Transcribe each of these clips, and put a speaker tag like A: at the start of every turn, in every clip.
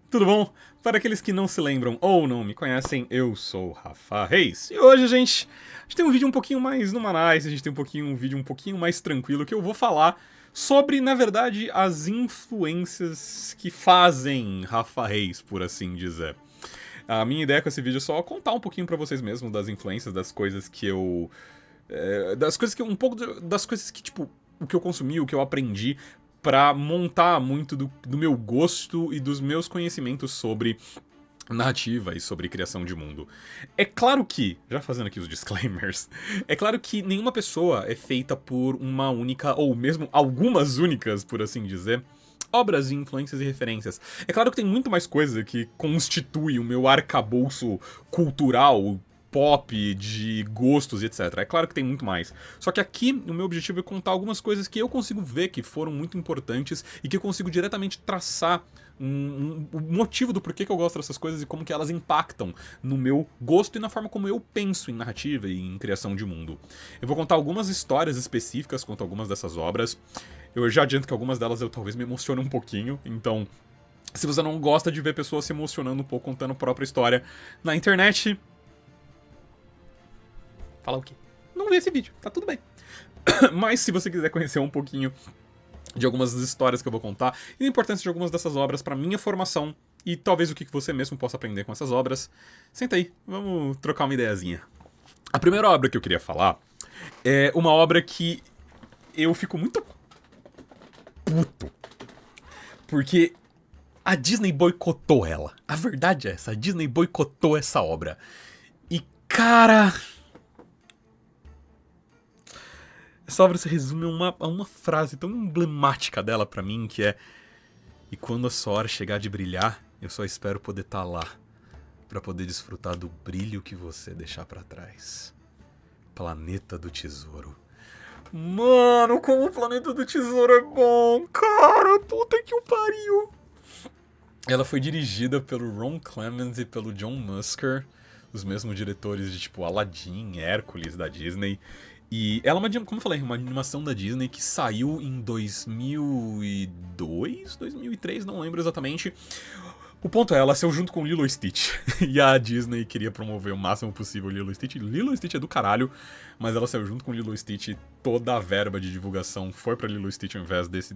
A: Tudo bom? Para aqueles que não se lembram ou não me conhecem, eu sou o Rafa Reis. E hoje, a gente tem um vídeo um pouquinho mais numanais, a gente tem um vídeo um pouquinho mais tranquilo que eu vou falar sobre, na verdade, as influências que fazem Rafa Reis, por assim dizer. A minha ideia com esse vídeo é só contar um pouquinho pra vocês mesmo das influências, das coisas que eu... um pouco das coisas que, tipo, o que eu consumi, o que eu aprendi pra montar muito do meu gosto e dos meus conhecimentos sobre narrativa e sobre criação de mundo. É claro que, já fazendo aqui os disclaimers, é claro que nenhuma pessoa é feita por uma única, ou mesmo algumas únicas, por assim dizer, obras, influências e referências. É claro que tem muito mais coisa que constitui o meu arcabouço cultural, pop, de gostos e etc. É claro que tem muito mais. Só que aqui o meu objetivo é contar algumas coisas que eu consigo ver que foram muito importantes e que eu consigo diretamente traçar o motivo do porquê que eu gosto dessas coisas e como que elas impactam no meu gosto e na forma como eu penso em narrativa e em criação de mundo. Eu vou contar algumas histórias específicas quanto a algumas dessas obras. Eu já adianto que algumas delas eu talvez me emocione um pouquinho, então se você não gosta de ver pessoas se emocionando um pouco contando a própria história na internet, falar o quê? Não vê esse vídeo, tá tudo bem. Mas se você quiser conhecer um pouquinho de algumas das histórias que eu vou contar e a importância de algumas dessas obras pra minha formação e talvez o que você mesmo possa aprender com essas obras, senta aí, vamos trocar uma ideiazinha. A primeira obra que eu queria falar é uma obra que eu fico muito puto, porque a Disney boicotou ela. A verdade é essa, a Disney boicotou essa obra. E cara... essa obra se resume a uma frase tão emblemática dela pra mim, que é: e quando a sua hora chegar de brilhar, eu só espero poder estar lá, pra poder desfrutar do brilho que você deixar pra trás. Planeta do Tesouro. Mano, como o Planeta do Tesouro é bom, cara, puta que o pariu. Ela foi dirigida pelo Ron Clements e pelo John Musker, os mesmos diretores de tipo Aladdin, Hércules da Disney. E ela é uma, como eu falei, uma animação da Disney que saiu em 2002, 2003, não lembro exatamente. O ponto é, ela saiu junto com Lilo e Stitch. E a Disney queria promover o máximo possível Lilo e Stitch. Lilo e Stitch é do caralho, mas ela saiu junto com Lilo e Stitch. Toda a verba de divulgação foi pra Lilo e Stitch ao invés desse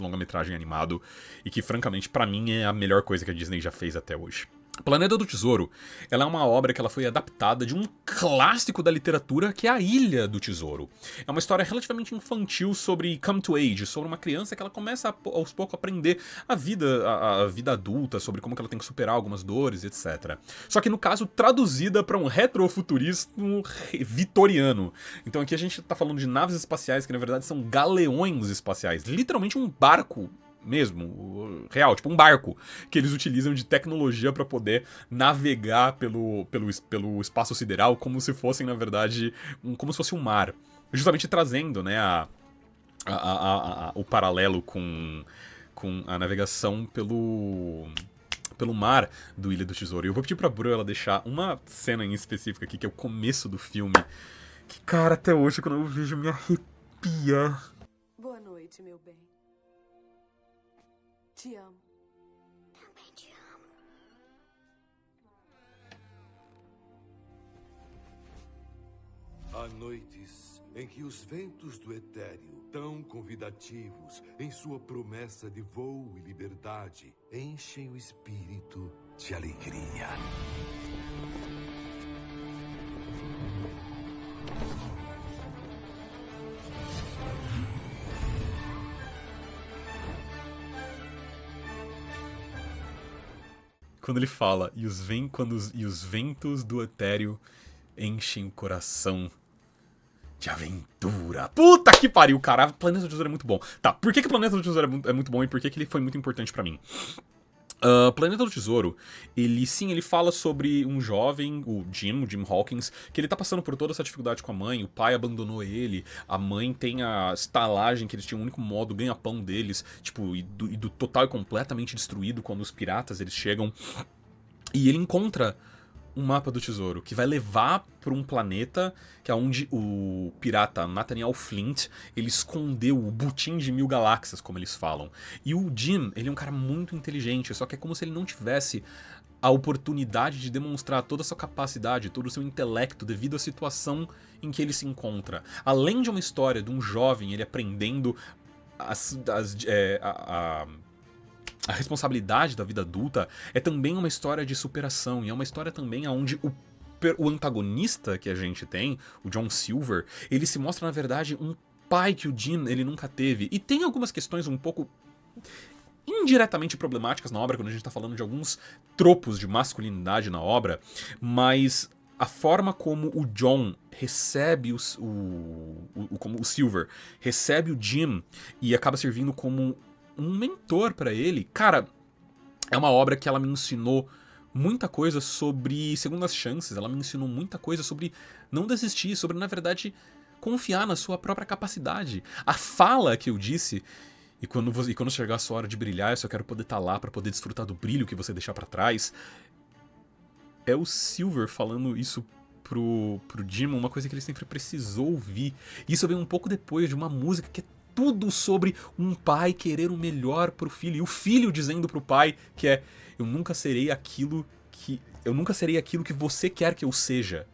A: longa-metragem animado. E que, francamente, pra mim é a melhor coisa que a Disney já fez até hoje. Planeta do Tesouro, ela é uma obra que ela foi adaptada de um clássico da literatura que é A Ilha do Tesouro. É uma história relativamente infantil sobre come to age, sobre uma criança que ela começa aos poucos a aprender a vida adulta, sobre como que ela tem que superar algumas dores, etc. Só que no caso traduzida para um retrofuturismo vitoriano. Então aqui a gente tá falando de naves espaciais que na verdade são galeões espaciais, literalmente um barco mesmo, real, tipo um barco que eles utilizam de tecnologia para poder navegar pelo espaço sideral como se fossem, na verdade, como se fosse um mar. Justamente trazendo, né, o paralelo com a navegação pelo mar do Ilha do Tesouro. E eu vou pedir pra Bru ela deixar uma cena em específico aqui, que é o começo do filme, que, cara, até hoje, quando eu vejo, me arrepia.
B: Boa noite, meu bem. Te amo.
C: Também te amo.
D: Há noites em que os ventos do etéreo, tão convidativos em sua promessa de voo e liberdade, enchem o espírito de alegria.
A: Quando ele fala, e os ventos do etéreo enchem o coração de aventura. Puta que pariu, cara. Planeta do Tesouro é muito bom. Tá, por que Planeta do Tesouro é muito bom e por que ele foi muito importante pra mim? Planeta do Tesouro, ele fala sobre um jovem, o Jim Hawkins, que ele tá passando por toda essa dificuldade com a mãe, o pai abandonou ele, a mãe tem a estalagem, que eles tinham o único modo ganha-pão deles, tipo, e do total e completamente destruído quando os piratas eles chegam. E ele encontra um mapa do tesouro que vai levar para um planeta que é onde o pirata Nathaniel Flint, ele escondeu o butim de 1000 galáxias, como eles falam. E o Jim, ele é um cara muito inteligente, só que é como se ele não tivesse a oportunidade de demonstrar toda a sua capacidade, todo o seu intelecto devido à situação em que ele se encontra. Além de uma história de um jovem, ele aprendendo a responsabilidade da vida adulta, é também uma história de superação, e é uma história também onde o antagonista que a gente tem, o John Silver, ele se mostra, na verdade, um pai que o Jim ele nunca teve. E tem algumas questões um pouco indiretamente problemáticas na obra, quando a gente tá falando de alguns tropos de masculinidade na obra, mas a forma como o John recebe como o Silver recebe o Jim e acaba servindo como um mentor pra ele, cara, é uma obra que ela me ensinou muita coisa sobre segundas chances, ela me ensinou muita coisa sobre não desistir, sobre, na verdade, confiar na sua própria capacidade. A fala que eu disse, e quando chegar a sua hora de brilhar, eu só quero poder estar lá pra poder desfrutar do brilho que você deixar pra trás, é o Silver falando isso pro Jim, uma coisa que ele sempre precisou ouvir. Isso vem um pouco depois de uma música que é tudo sobre um pai querer o melhor pro filho, e o filho dizendo pro pai que é: eu nunca serei aquilo que você quer que eu seja.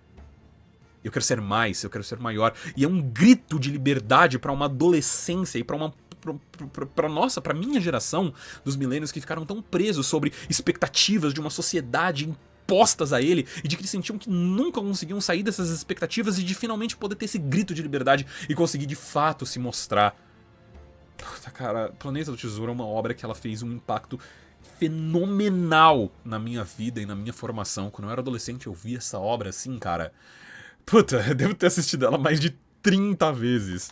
A: Eu quero ser mais, eu quero ser maior. E é um grito de liberdade pra uma adolescência e pra minha geração dos milênios que ficaram tão presos sobre expectativas de uma sociedade impostas a ele, e de que eles sentiam que nunca conseguiam sair dessas expectativas, e de finalmente poder ter esse grito de liberdade e conseguir de fato se mostrar. Puta, cara, Planeta do Tesouro é uma obra que ela fez um impacto fenomenal na minha vida e na minha formação. Quando eu era adolescente eu vi essa obra assim, cara. Puta, eu devo ter assistido ela mais de 30 vezes.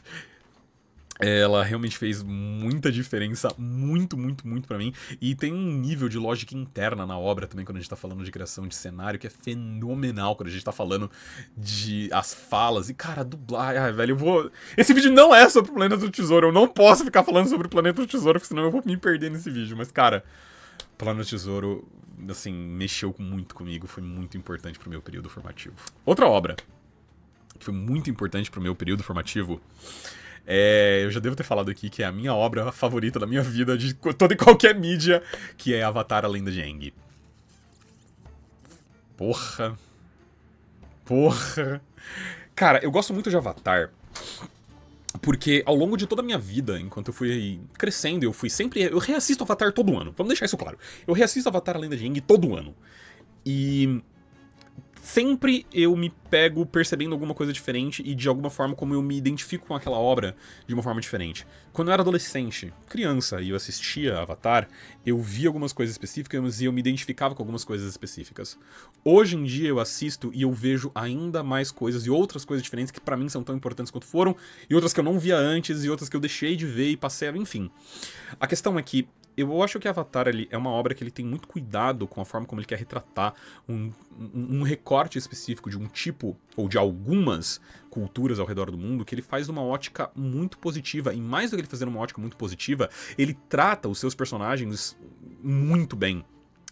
A: Ela realmente fez muita diferença, muito, muito, muito pra mim. E tem um nível de lógica interna na obra também, quando a gente tá falando de criação de cenário, que é fenomenal, quando a gente tá falando de as falas. E, cara, dublar... Ai, velho, eu vou... Esse vídeo não é sobre o Planeta do Tesouro, eu não posso ficar falando sobre o Planeta do Tesouro, porque senão eu vou me perder nesse vídeo. Mas, cara, Planeta do Tesouro, assim, mexeu muito comigo, foi muito importante pro meu período formativo. Outra obra que foi muito importante pro meu período formativo... eu já devo ter falado aqui que é a minha obra favorita da minha vida, de toda e qualquer mídia, que é Avatar: A Lenda de Aang. Porra. Cara, eu gosto muito de Avatar, porque ao longo de toda a minha vida, enquanto eu fui crescendo, eu reassisto Avatar todo ano, vamos deixar isso claro. Eu reassisto Avatar: A Lenda de Aang todo ano. E... sempre eu me pego percebendo alguma coisa diferente e de alguma forma como eu me identifico com aquela obra de uma forma diferente. Quando eu era adolescente, criança, e eu assistia Avatar, eu via algumas coisas específicas e eu me identificava com algumas coisas específicas. Hoje em dia eu assisto e eu vejo ainda mais coisas e outras coisas diferentes que pra mim são tão importantes quanto foram, e outras que eu não via antes, e outras que eu deixei de ver e passei, enfim. A questão é que eu acho que Avatar é uma obra que ele tem muito cuidado com a forma como ele quer retratar um recorte específico de um tipo, ou de algumas culturas ao redor do mundo, que ele faz numa ótica muito positiva. E mais do que ele fazer uma ótica muito positiva, ele trata os seus personagens muito bem.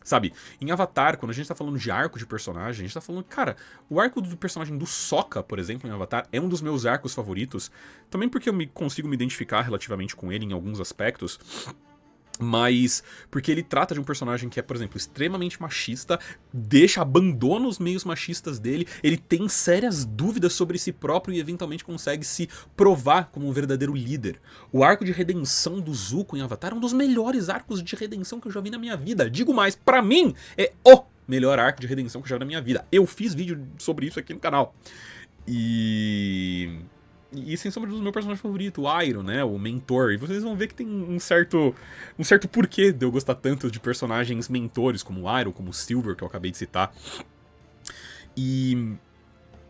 A: Sabe, em Avatar, quando a gente tá falando de arco de personagem, a gente tá falando, cara, o arco do personagem do Sokka, por exemplo, em Avatar, é um dos meus arcos favoritos. Também porque eu consigo me identificar relativamente com ele em alguns aspectos. Mas porque ele trata de um personagem que é, por exemplo, extremamente machista, abandona os meios machistas dele, ele tem sérias dúvidas sobre si próprio e eventualmente consegue se provar como um verdadeiro líder. O arco de redenção do Zuko em Avatar é um dos melhores arcos de redenção que eu já vi na minha vida. Digo mais, pra mim é o melhor arco de redenção que eu já vi na minha vida. Eu fiz vídeo sobre isso aqui no canal. E sem sombra do meu personagem favorito, o Iroh, né, o mentor. E vocês vão ver que tem um certo porquê de eu gostar tanto de personagens mentores, como o Iroh, como o Silver, que eu acabei de citar. E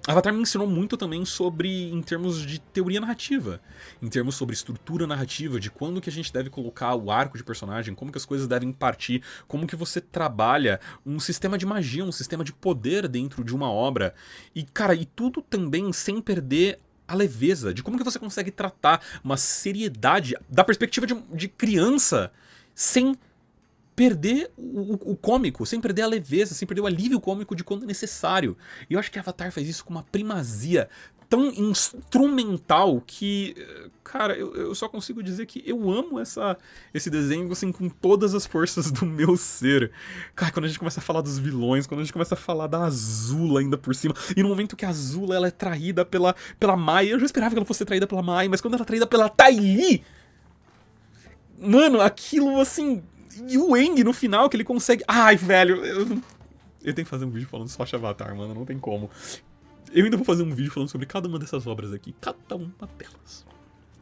A: Avatar me ensinou muito também em termos de teoria narrativa, em termos sobre estrutura narrativa, de quando que a gente deve colocar o arco de personagem, como que as coisas devem partir, como que você trabalha um sistema de magia, um sistema de poder dentro de uma obra. E, cara, e tudo também sem perder a leveza, de como que você consegue tratar uma seriedade da perspectiva de criança sem perder o cômico, sem perder a leveza, sem perder o alívio cômico de quando necessário. E eu acho que Avatar faz isso com uma primazia tão instrumental que, cara, eu só consigo dizer que eu amo esse desenho assim com todas as forças do meu ser. Cara, quando a gente começa a falar dos vilões, quando a gente começa a falar da Azula ainda por cima, e no momento que a Azula ela é traída pela Mai, eu já esperava que ela fosse traída pela Mai, mas quando ela é traída pela Ty Lee, mano, aquilo assim, e o Aang no final que ele consegue, ai, velho, eu tenho que fazer um vídeo falando só de Avatar, mano, não tem como. Eu ainda vou fazer um vídeo falando sobre cada uma dessas obras aqui. Cada uma delas.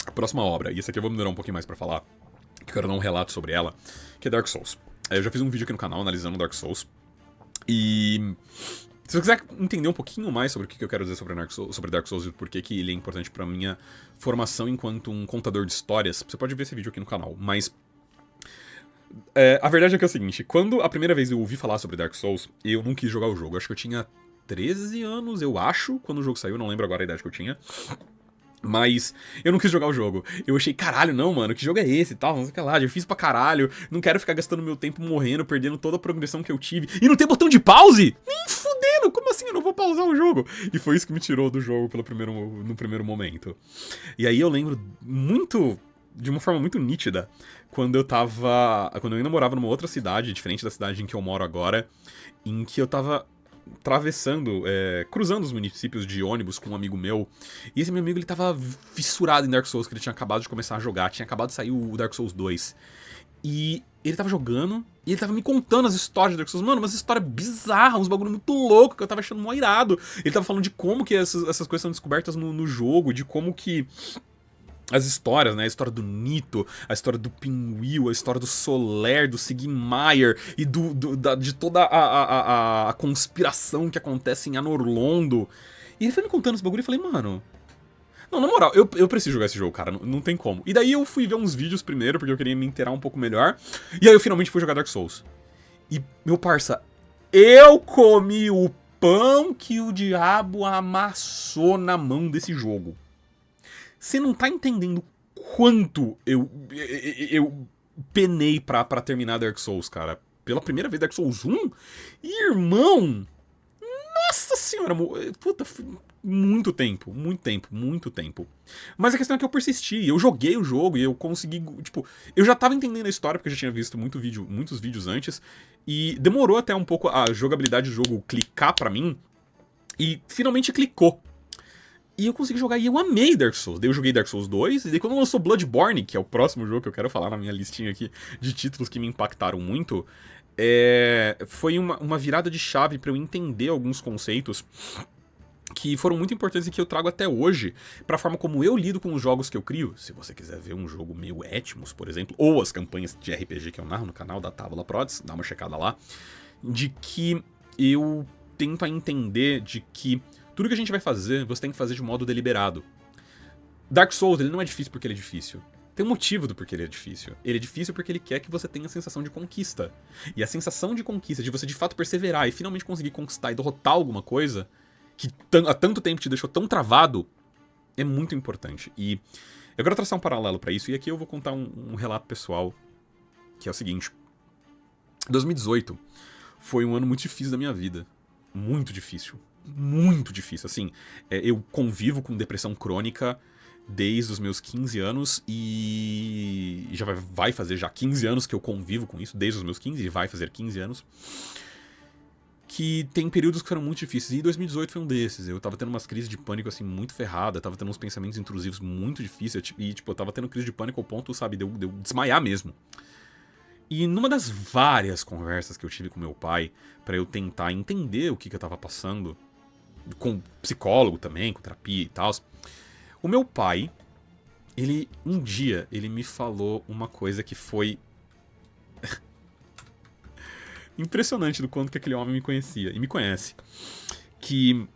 A: A próxima obra, e essa aqui eu vou me demorar um pouquinho mais pra falar, que eu quero dar um relato sobre ela, que é Dark Souls. Eu já fiz um vídeo aqui no canal analisando Dark Souls. E se você quiser entender um pouquinho mais sobre o que eu quero dizer sobre Dark Souls e por que ele é importante pra minha formação enquanto um contador de histórias, você pode ver esse vídeo aqui no canal. Mas a verdade é que é o seguinte, quando a primeira vez eu ouvi falar sobre Dark Souls, eu não quis jogar o jogo. Eu acho que eu tinha 13 anos, eu acho, quando o jogo saiu, não lembro agora a idade que eu tinha. Mas eu não quis jogar o jogo. Eu achei, caralho, não, mano, que jogo é esse e tal, não sei o que lá, difícil pra caralho, não quero ficar gastando meu tempo morrendo, perdendo toda a progressão que eu tive. E não tem botão de pause? Nem fudendo, como assim eu não vou pausar o jogo? E foi isso que me tirou do jogo no primeiro momento. E aí eu lembro muito, de uma forma muito nítida, quando eu ainda morava numa outra cidade, diferente da cidade em que eu moro agora, em que eu tava cruzando os municípios de ônibus com um amigo meu. E esse meu amigo, ele tava fissurado em Dark Souls, que ele tinha acabado de começar a jogar, tinha acabado de sair o Dark Souls 2. E ele tava jogando, e ele tava me contando as histórias de Dark Souls. Mano, umas histórias bizarras, uns bagulho muito louco, que eu tava achando mó irado. Ele tava falando de como que essas coisas são descobertas no jogo, de como que as histórias, né? A história do Nito, a história do Pinwheel, a história do Soler, do Sigmar e de toda a conspiração que acontece em Anor Londo. E ele foi me contando esse bagulho e eu falei, mano, não, na moral, eu preciso jogar esse jogo, cara, não tem como. E daí eu fui ver uns vídeos primeiro, porque eu queria me inteirar um pouco melhor. E aí eu finalmente fui jogar Dark Souls. E, meu parça, eu comi o pão que o diabo amassou na mão desse jogo. Você não tá entendendo quanto eu penei pra terminar Dark Souls, cara. Pela primeira vez Dark Souls 1? Irmão! Nossa senhora! Puta, muito tempo. Mas a questão é que eu persisti. Eu joguei o jogo e eu consegui... Tipo, eu já tava entendendo a história, porque eu já tinha visto muitos vídeos antes. E demorou até um pouco a jogabilidade do jogo clicar pra mim. E finalmente clicou. E eu consegui jogar e eu amei Dark Souls. Daí eu joguei Dark Souls 2, e daí quando lançou Bloodborne, que é o próximo jogo que eu quero falar na minha listinha aqui de títulos que me impactaram muito, foi uma virada de chave pra eu entender alguns conceitos que foram muito importantes e que eu trago até hoje pra forma como eu lido com os jogos que eu crio. Se você quiser ver um jogo meio Etmos, por exemplo, ou as campanhas de RPG que eu narro no canal da Távola Prods, dá uma checada lá, de que eu tento entender de que tudo que a gente vai fazer, você tem que fazer de modo deliberado. Dark Souls, ele não é difícil porque ele é difícil. Tem um motivo do porquê ele é difícil. Ele é difícil porque ele quer que você tenha a sensação de conquista. E a sensação de conquista, de você de fato perseverar e finalmente conseguir conquistar e derrotar alguma coisa que há tanto tempo te deixou tão travado, é muito importante. E eu quero traçar um paralelo pra isso, e aqui eu vou contar um relato pessoal, que é o seguinte. 2018 foi um ano muito difícil da minha vida. Muito difícil, assim, eu convivo com depressão crônica desde os meus 15 anos e já vai fazer já 15 anos que eu convivo com isso, desde os meus 15 e vai fazer 15 anos, que tem períodos que foram muito difíceis, e 2018 foi um desses. Eu tava tendo umas crises de pânico, assim, muito ferrada, tava tendo uns pensamentos intrusivos muito difíceis, e, tipo, eu tava tendo crise de pânico ao ponto, sabe, de eu desmaiar mesmo. E numa das várias conversas que eu tive com meu pai, pra eu tentar entender o que eu tava passando, com psicólogo também, com terapia e tal, o meu pai, um dia, ele me falou uma coisa que foi impressionante do quanto que aquele homem me conhecia, e me conhece, que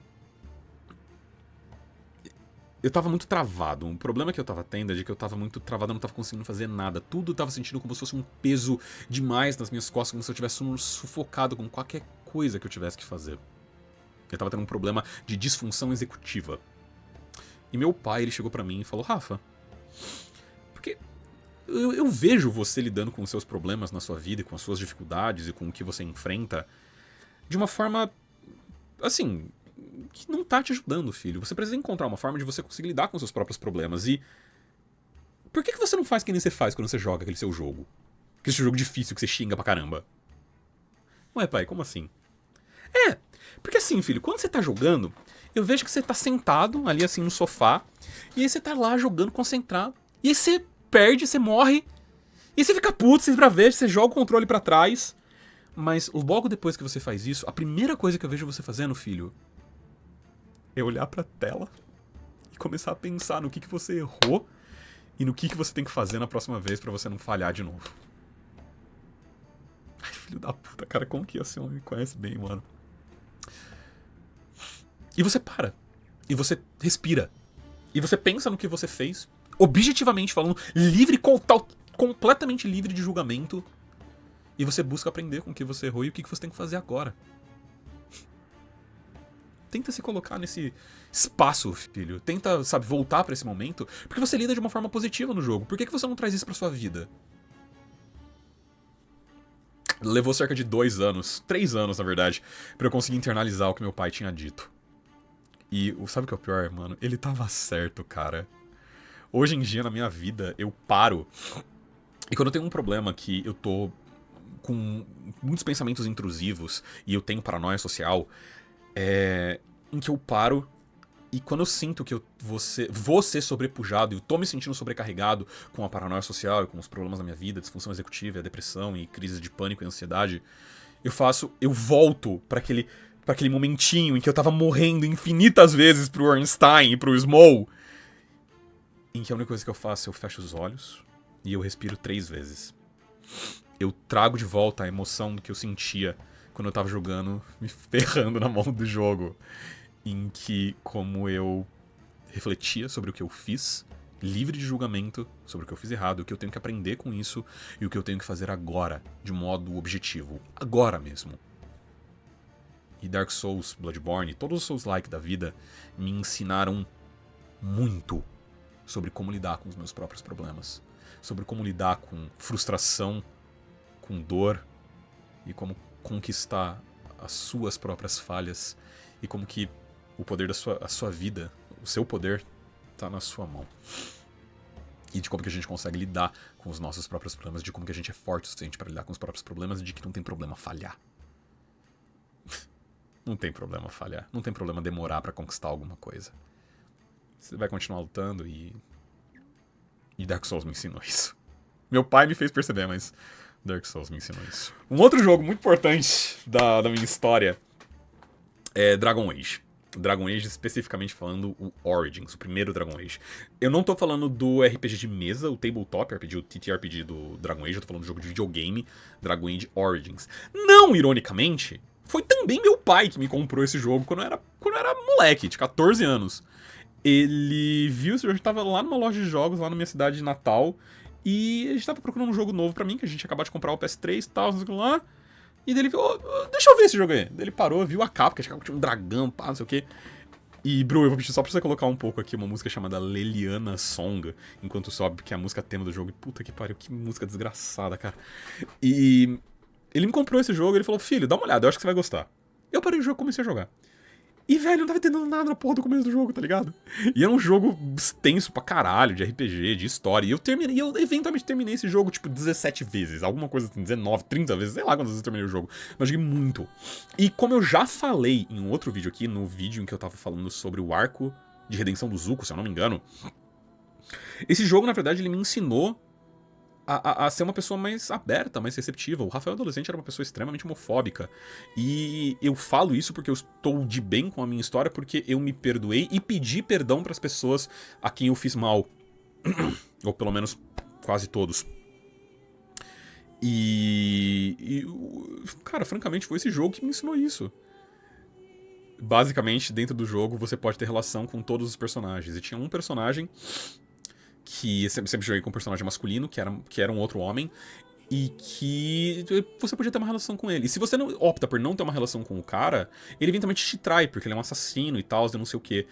A: eu tava muito travado. Um problema que eu tava tendo é de que eu tava muito travado, eu não tava conseguindo fazer nada. Tudo tava sentindo como se fosse um peso demais nas minhas costas, como se eu tivesse sufocado com qualquer coisa que eu tivesse que fazer. Eu tava tendo um problema de disfunção executiva. E meu pai, ele chegou pra mim e falou, Rafa, porque Eu vejo você lidando com os seus problemas na sua vida, com as suas dificuldades e com o que você enfrenta de uma forma, assim, que não tá te ajudando, filho. Você precisa encontrar uma forma de você conseguir lidar com os seus próprios problemas. E por que você não faz que nem você faz quando você joga aquele seu jogo? Aquele seu jogo difícil que você xinga pra caramba. Ué, pai, como assim? Porque assim, filho, quando você tá jogando, eu vejo que você tá sentado ali assim no sofá, e aí você tá lá jogando concentrado, e aí você perde, você morre, e você fica puto, você esbraveja, você joga o controle pra trás. Mas logo depois que você faz isso, a primeira coisa que eu vejo você fazendo, filho, é olhar pra tela e começar a pensar no que você errou e no que você tem que fazer na próxima vez pra você não falhar de novo. Ai, filho da puta, cara, como que esse homem me conhece bem, mano? E você para. E você respira. E você pensa no que você fez, objetivamente falando, completamente livre de julgamento. E você busca aprender com o que você errou e o que você tem que fazer agora. Tenta se colocar nesse espaço, filho. Tenta, sabe, voltar pra esse momento. Porque você lida de uma forma positiva no jogo. Por que você não traz isso pra sua vida? Levou cerca de 2 anos, 3 anos na verdade, pra eu conseguir internalizar o que meu pai tinha dito. E sabe o que é o pior, mano? Ele tava certo, cara. Hoje em dia, na minha vida, eu paro. E quando eu tenho um problema que eu tô com muitos pensamentos intrusivos e eu tenho paranoia social, em que eu paro e quando eu sinto que eu vou ser sobrepujado e eu tô me sentindo sobrecarregado com a paranoia social e com os problemas da minha vida, disfunção executiva, a depressão e crises de pânico e ansiedade, eu volto pra aquele momentinho em que eu tava morrendo infinitas vezes pro Ornstein e pro Small, em que a única coisa que eu faço é eu fecho os olhos e eu respiro 3 vezes. Eu trago de volta a emoção do que eu sentia quando eu tava jogando, me ferrando na mão do jogo. Em que, como eu refletia sobre o que eu fiz, livre de julgamento sobre o que eu fiz errado, o que eu tenho que aprender com isso e o que eu tenho que fazer agora, de modo objetivo. Agora mesmo. E Dark Souls, Bloodborne, todos os Souls-like da vida me ensinaram muito sobre como lidar com os meus próprios problemas. Sobre como lidar com frustração, com dor e como conquistar as suas próprias falhas e como que o poder a sua vida, o seu poder, tá na sua mão. E de como que a gente consegue lidar com os nossos próprios problemas, de como que a gente é forte o suficiente para lidar com os próprios problemas e de que não tem problema falhar. Não tem problema falhar, não tem problema demorar para conquistar alguma coisa. Você vai continuar lutando e Dark Souls me ensinou isso. Meu pai me fez perceber, mas Dark Souls me ensinou isso. Um outro jogo muito importante da minha história é Dragon Age. Dragon Age, especificamente falando o Origins, o primeiro Dragon Age. Eu não tô falando do RPG de mesa, o Tabletop RPG, o TTRPG do Dragon Age, eu tô falando do jogo de videogame, Dragon Age Origins. Não, ironicamente, foi também meu pai que me comprou esse jogo quando eu era moleque, de 14 anos. Ele viu, eu já tava lá numa loja de jogos, lá na minha cidade de Natal, e a gente tava procurando um jogo novo pra mim, que a gente ia acabar de comprar o PS3 e tal, não sei o que lá. E daí ele falou, deixa eu ver esse jogo aí. Daí ele parou, viu a capa, que tinha um dragão, pá, não sei o que. E, Bru, eu vou pedir só pra você colocar um pouco aqui uma música chamada Leliana Song, enquanto sobe, que é a música tema do jogo. E puta que pariu, que música desgraçada, cara. E ele me comprou esse jogo, ele falou, filho, dá uma olhada, eu acho que você vai gostar. Eu parei o jogo e comecei a jogar. E, velho, eu não tava entendendo nada na porra do começo do jogo, tá ligado? E era um jogo extenso pra caralho, de RPG, de história. E eu eventualmente terminei esse jogo, tipo, 17 vezes. Alguma coisa assim, 19, 30 vezes, sei lá quantas vezes eu terminei o jogo. Mas joguei muito. E como eu já falei em um outro vídeo aqui, no vídeo em que eu tava falando sobre o arco de redenção do Zuko, se eu não me engano, esse jogo, na verdade, ele me ensinou a ser uma pessoa mais aberta, mais receptiva. O Rafael adolescente era uma pessoa extremamente homofóbica. E eu falo isso porque eu estou de bem com a minha história, porque eu me perdoei e pedi perdão para as pessoas a quem eu fiz mal. Ou pelo menos quase todos. Cara, francamente, foi esse jogo que me ensinou isso. Basicamente, dentro do jogo, você pode ter relação com todos os personagens. E tinha um personagem que sempre joguei com um personagem masculino, que era um outro homem, e que você podia ter uma relação com ele. E se você não opta por não ter uma relação com o cara, ele eventualmente te trai, porque ele é um assassino e tal, não sei o quê.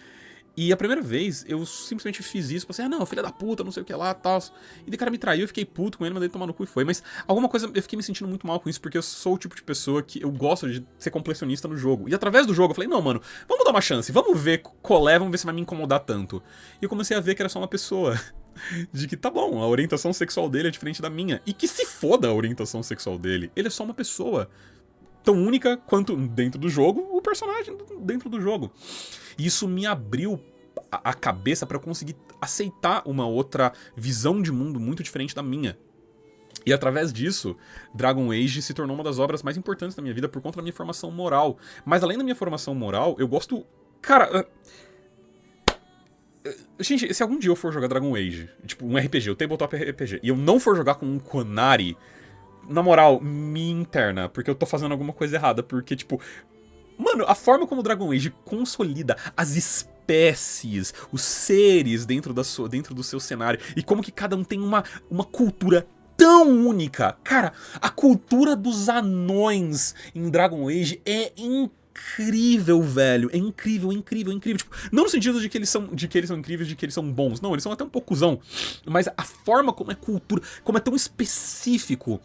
A: E a primeira vez, eu simplesmente fiz isso, pensei, não, filha da puta, não sei o que lá, tal. E o cara me traiu, eu fiquei puto com ele, mandei ele tomar no cu e foi. Mas alguma coisa, eu fiquei me sentindo muito mal com isso, porque eu sou o tipo de pessoa que eu gosto de ser completionista no jogo. E através do jogo eu falei, não, mano, vamos dar uma chance, vamos ver qual é, vamos ver se vai me incomodar tanto. E eu comecei a ver que era só uma pessoa. De que tá bom, a orientação sexual dele é diferente da minha. E que se foda a orientação sexual dele, ele é só uma pessoa. Tão única quanto dentro do jogo, o personagem dentro do jogo. E isso me abriu a cabeça pra eu conseguir aceitar uma outra visão de mundo muito diferente da minha. E através disso, Dragon Age se tornou uma das obras mais importantes da minha vida por conta da minha formação moral. Mas além da minha formação moral, eu gosto... Cara... Gente, se algum dia eu for jogar Dragon Age, tipo um RPG, o Tabletop RPG, e eu não for jogar com um Qunari... Na moral, me interna, porque eu tô fazendo alguma coisa errada, porque, tipo... Mano, a forma como o Dragon Age consolida as espécies, os seres dentro do seu cenário, e como que cada um tem uma cultura tão única. Cara, a cultura dos anões em Dragon Age é incrível, velho. É incrível, incrível, incrível. Tipo, não no sentido de que eles são incríveis, de que eles são bons. Não, eles são até um pouco cuzão. Mas a forma como é cultura, como é tão específico...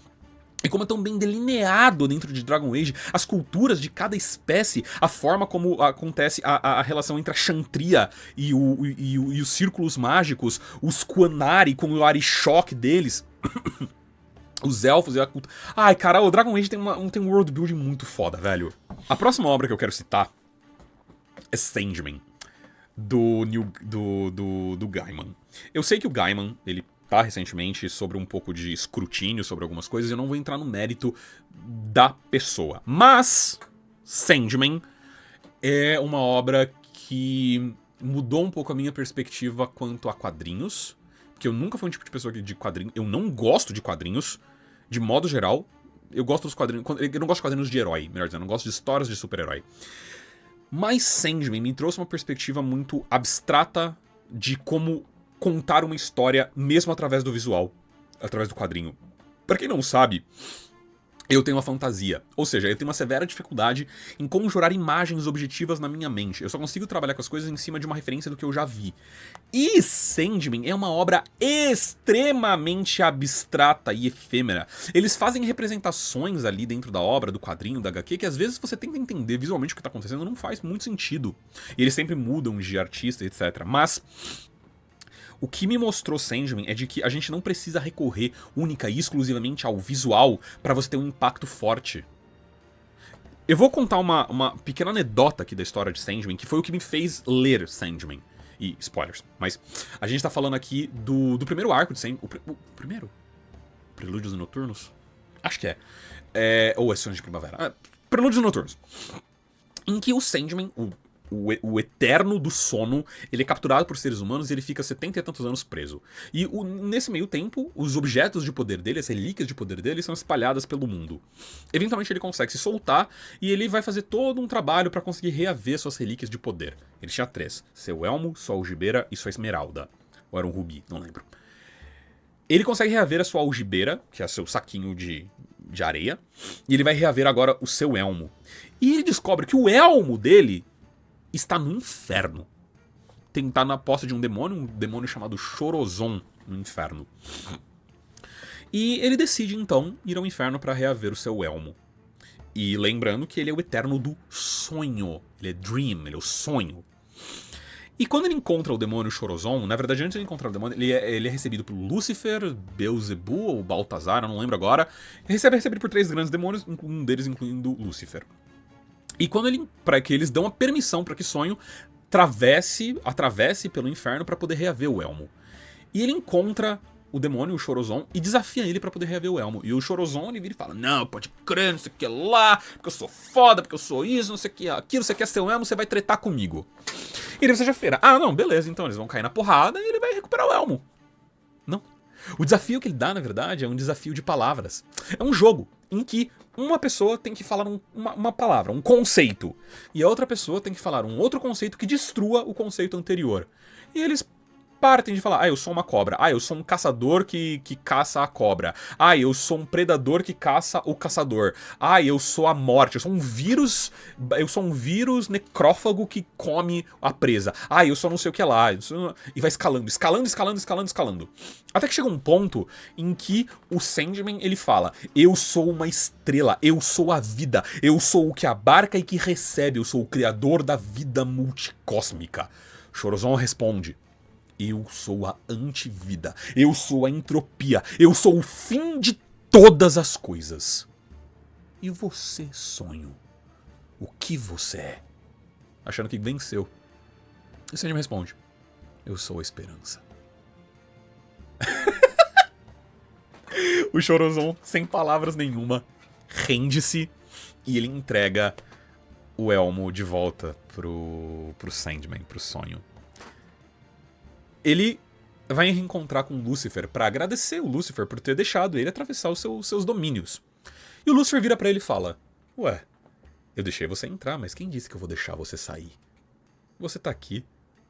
A: E como é tão bem delineado dentro de Dragon Age, as culturas de cada espécie, a forma como acontece a relação entre a Chantria e os círculos mágicos, os Qunari com o Arishok deles, os elfos e a cultura... Ai, cara, o Dragon Age tem um world building muito foda, velho. A próxima obra que eu quero citar é Sandman, do Gaiman. Eu sei que o Gaiman, ele... recentemente sobre um pouco de escrutínio sobre algumas coisas, eu não vou entrar no mérito da pessoa. Mas Sandman é uma obra que mudou um pouco a minha perspectiva quanto a quadrinhos, porque eu nunca fui um tipo de pessoa de quadrinhos, eu não gosto de quadrinhos, de modo geral. Eu gosto dos quadrinhos, eu não gosto de quadrinhos de herói, melhor dizendo, eu não gosto de histórias de super-herói. Mas Sandman me trouxe uma perspectiva muito abstrata de como contar uma história mesmo através do visual, através do quadrinho. Pra quem não sabe, eu tenho uma fantasia, ou seja, eu tenho uma severa dificuldade em conjurar imagens objetivas na minha mente. Eu só consigo trabalhar com as coisas em cima de uma referência do que eu já vi. E Sandman é uma obra extremamente abstrata e efêmera. Eles fazem representações ali dentro da obra, do quadrinho, da HQ, que às vezes você tenta entender visualmente o que tá acontecendo, não faz muito sentido. E eles sempre mudam de artista, etc. Mas... o que me mostrou Sandman é de que a gente não precisa recorrer única e exclusivamente ao visual pra você ter um impacto forte. Eu vou contar uma pequena anedota aqui da história de Sandman, que foi o que me fez ler Sandman. E spoilers, mas a gente tá falando aqui do primeiro arco de Sandman. O primeiro? Prelúdios Noturnos? Acho que é. Ou é Sonhos de Primavera. Prelúdios Noturnos. Em que o Sandman, o Eterno do Sono, ele é capturado por seres humanos e ele fica 70 e tantos anos preso. E nesse meio tempo, os objetos de poder dele, as relíquias de poder dele, são espalhadas pelo mundo. Eventualmente ele consegue se soltar e ele vai fazer todo um trabalho pra conseguir reaver suas relíquias de poder. Ele tinha 3, seu elmo, sua algibeira e sua esmeralda. Ou era um rubi, não lembro. Ele consegue reaver a sua algibeira, que é seu saquinho de areia, e ele vai reaver agora o seu elmo. E ele descobre que o elmo dele está no inferno. Tá na posse de um demônio chamado Chorozon no inferno. E ele decide então ir ao inferno para reaver o seu elmo. E lembrando que ele é o eterno do sonho. Ele é Dream, ele é o sonho. E quando ele encontra o demônio Chorozon, na verdade antes de ele encontrar o demônio, ele é recebido por Lúcifer, Beelzebu ou Baltazar, eu não lembro agora. Ele é recebido por 3 grandes demônios, um deles incluindo Lúcifer. E para que eles dão a permissão para que Sonho atravesse pelo inferno para poder reaver o elmo. E ele encontra o demônio, o Chorozon, e desafia ele para poder reaver o elmo. E o Chorozon, ele vira e fala, não, pode crer, não sei o que lá, porque eu sou foda, porque eu sou isso, não sei o que aquilo, você quer ser o elmo, você vai tretar comigo. E ele seja feira. Ah, não, beleza, então eles vão cair na porrada e ele vai recuperar o elmo. Não. O desafio que ele dá, na verdade, é um desafio de palavras. É um jogo em que uma pessoa tem que falar uma palavra, um conceito, e a outra pessoa tem que falar um outro conceito que destrua o conceito anterior. E eles partem de falar, eu sou uma cobra, eu sou um caçador que caça a cobra, eu sou um predador que caça o caçador, eu sou a morte, eu sou um vírus necrófago que come a presa, eu sou não sei o que lá, e vai escalando. Até que chega um ponto em que o Sandman, ele fala, eu sou uma estrela, eu sou a vida, eu sou o que abarca e que recebe, eu sou o criador da vida multicósmica. Choronzon responde, eu sou a antivida, eu sou a entropia, eu sou o fim de todas as coisas. E você, sonho, o que você é? Achando que venceu. E o Sandman responde, eu sou a esperança. O Choronzon, sem palavras nenhuma, rende-se e ele entrega o elmo de volta pro Sandman, pro sonho. Ele vai reencontrar com o Lúcifer pra agradecer o Lúcifer por ter deixado ele atravessar os seus domínios. E o Lúcifer vira pra ele e fala, ué, eu deixei você entrar, mas quem disse que eu vou deixar você sair? Você tá aqui,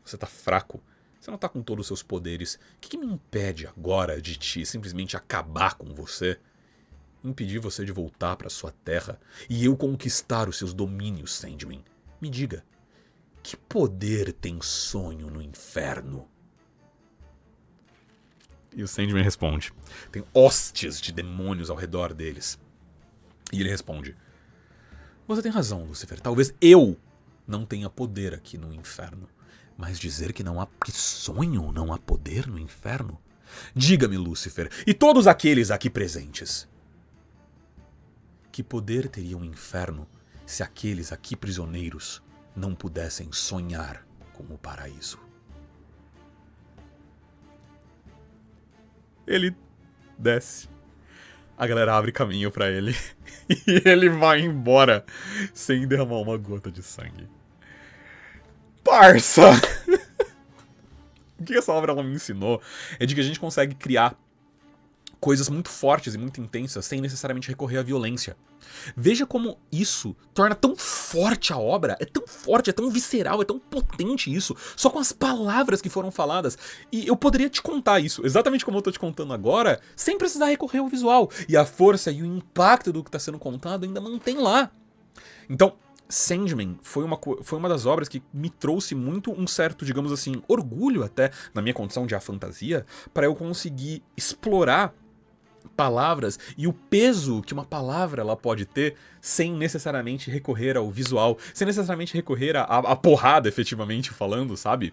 A: você tá fraco, você não tá com todos os seus poderes. O que me impede agora de simplesmente acabar com você? Impedir você de voltar pra sua terra e eu conquistar os seus domínios, Sandman. Me diga, que poder tem sonho no inferno? E o Sandman responde, tem hostes de demônios ao redor deles. E ele responde, você tem razão, Lúcifer, talvez eu não tenha poder aqui no inferno. Mas dizer que sonho não há poder no inferno? Diga-me, Lúcifer, e todos aqueles aqui presentes. Que poder teria o inferno se aqueles aqui prisioneiros não pudessem sonhar com o paraíso? Ele desce. A galera abre caminho pra ele. E ele vai embora sem derramar uma gota de sangue. Parça! O que essa obra ela me ensinou é de que a gente consegue criar coisas muito fortes e muito intensas sem necessariamente recorrer à violência. Veja como isso torna tão forte a obra, é tão forte, é tão visceral, é tão potente isso, só com as palavras que foram faladas. E eu poderia te contar isso, exatamente como eu tô te contando agora, sem precisar recorrer ao visual. E a força e o impacto do que está sendo contado ainda mantém lá. Então, Sandman foi uma das obras que me trouxe muito um certo, digamos assim, orgulho até na minha condição de fantasia, para eu conseguir explorar palavras e o peso que uma palavra ela pode ter sem necessariamente recorrer ao visual, sem necessariamente recorrer à porrada, efetivamente falando, sabe?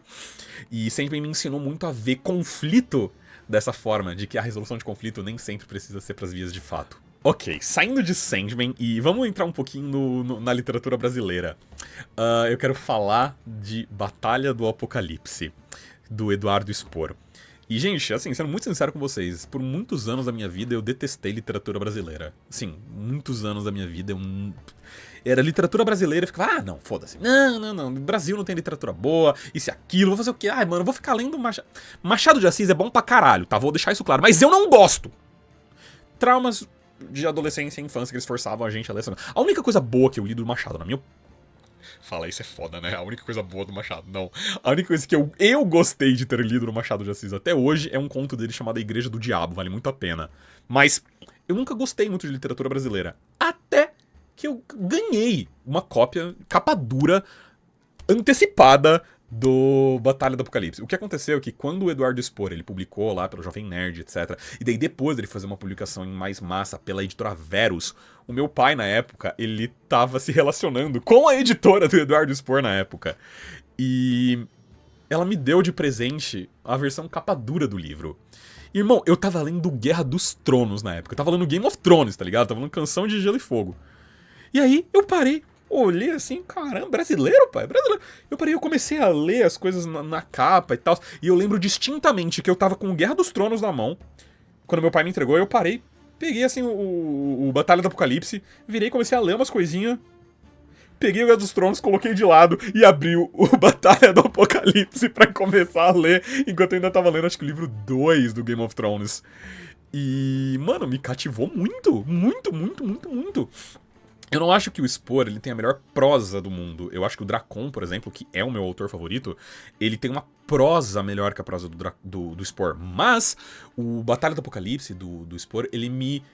A: E sempre me ensinou muito a ver conflito dessa forma, de que a resolução de conflito nem sempre precisa ser pras vias de fato. Ok, saindo de Sandman e vamos entrar um pouquinho na literatura brasileira. Eu quero falar de Batalha do Apocalipse, do Eduardo Spor. E, gente, assim, sendo muito sincero com vocês, por muitos anos da minha vida eu detestei literatura brasileira. Sim, muitos anos da minha vida eu... Era literatura brasileira, eu ficava, não, foda-se. Não, no Brasil não tem literatura boa, isso e aquilo, vou fazer o quê? Mano, eu vou ficar lendo Machado de Assis é bom pra caralho, tá? Vou deixar isso claro, mas eu não gosto. Traumas de adolescência e infância que eles forçavam a gente a ler. A única coisa boa que eu li do Machado, na minha... Fala, isso é foda, né? A única coisa boa do Machado. Não. A única coisa que eu gostei de ter lido no Machado de Assis até hoje é um conto dele chamado A Igreja do Diabo. Vale muito a pena. Mas eu nunca gostei muito de literatura brasileira. Até que eu ganhei uma cópia, capa dura, antecipada do Batalha do Apocalipse. O que aconteceu é que quando o Eduardo Spor, ele publicou lá pelo Jovem Nerd, etc. E daí depois ele fazer uma publicação em mais massa pela editora Verus, o meu pai na época, ele tava se relacionando com a editora do Eduardo Spor na época. E ela me deu de presente a versão capa dura do livro. Irmão, eu tava lendo Guerra dos Tronos na época. Eu tava lendo Game of Thrones, tá ligado? Eu tava lendo Canção de Gelo e Fogo. E aí eu parei. Olhei assim, caramba, brasileiro, pai, brasileiro. Eu comecei a ler as coisas na capa e tal. E eu lembro distintamente que eu tava com Guerra dos Tronos na mão. Quando meu pai me entregou, eu parei. Peguei assim o Batalha do Apocalipse. Virei, comecei a ler umas coisinhas. Peguei o Guerra dos Tronos, coloquei de lado e abri o Batalha do Apocalipse pra começar a ler. Enquanto eu ainda tava lendo, acho que o livro 2 do Game of Thrones. E, mano, me cativou muito. Muito, muito, muito, muito. Eu não acho que o Spor, ele tem a melhor prosa do mundo. Eu acho que o Dracon, por exemplo, que é o meu autor favorito, ele tem uma prosa melhor que a prosa do Spore. Mas o Batalha do Apocalipse do Spore, ele me...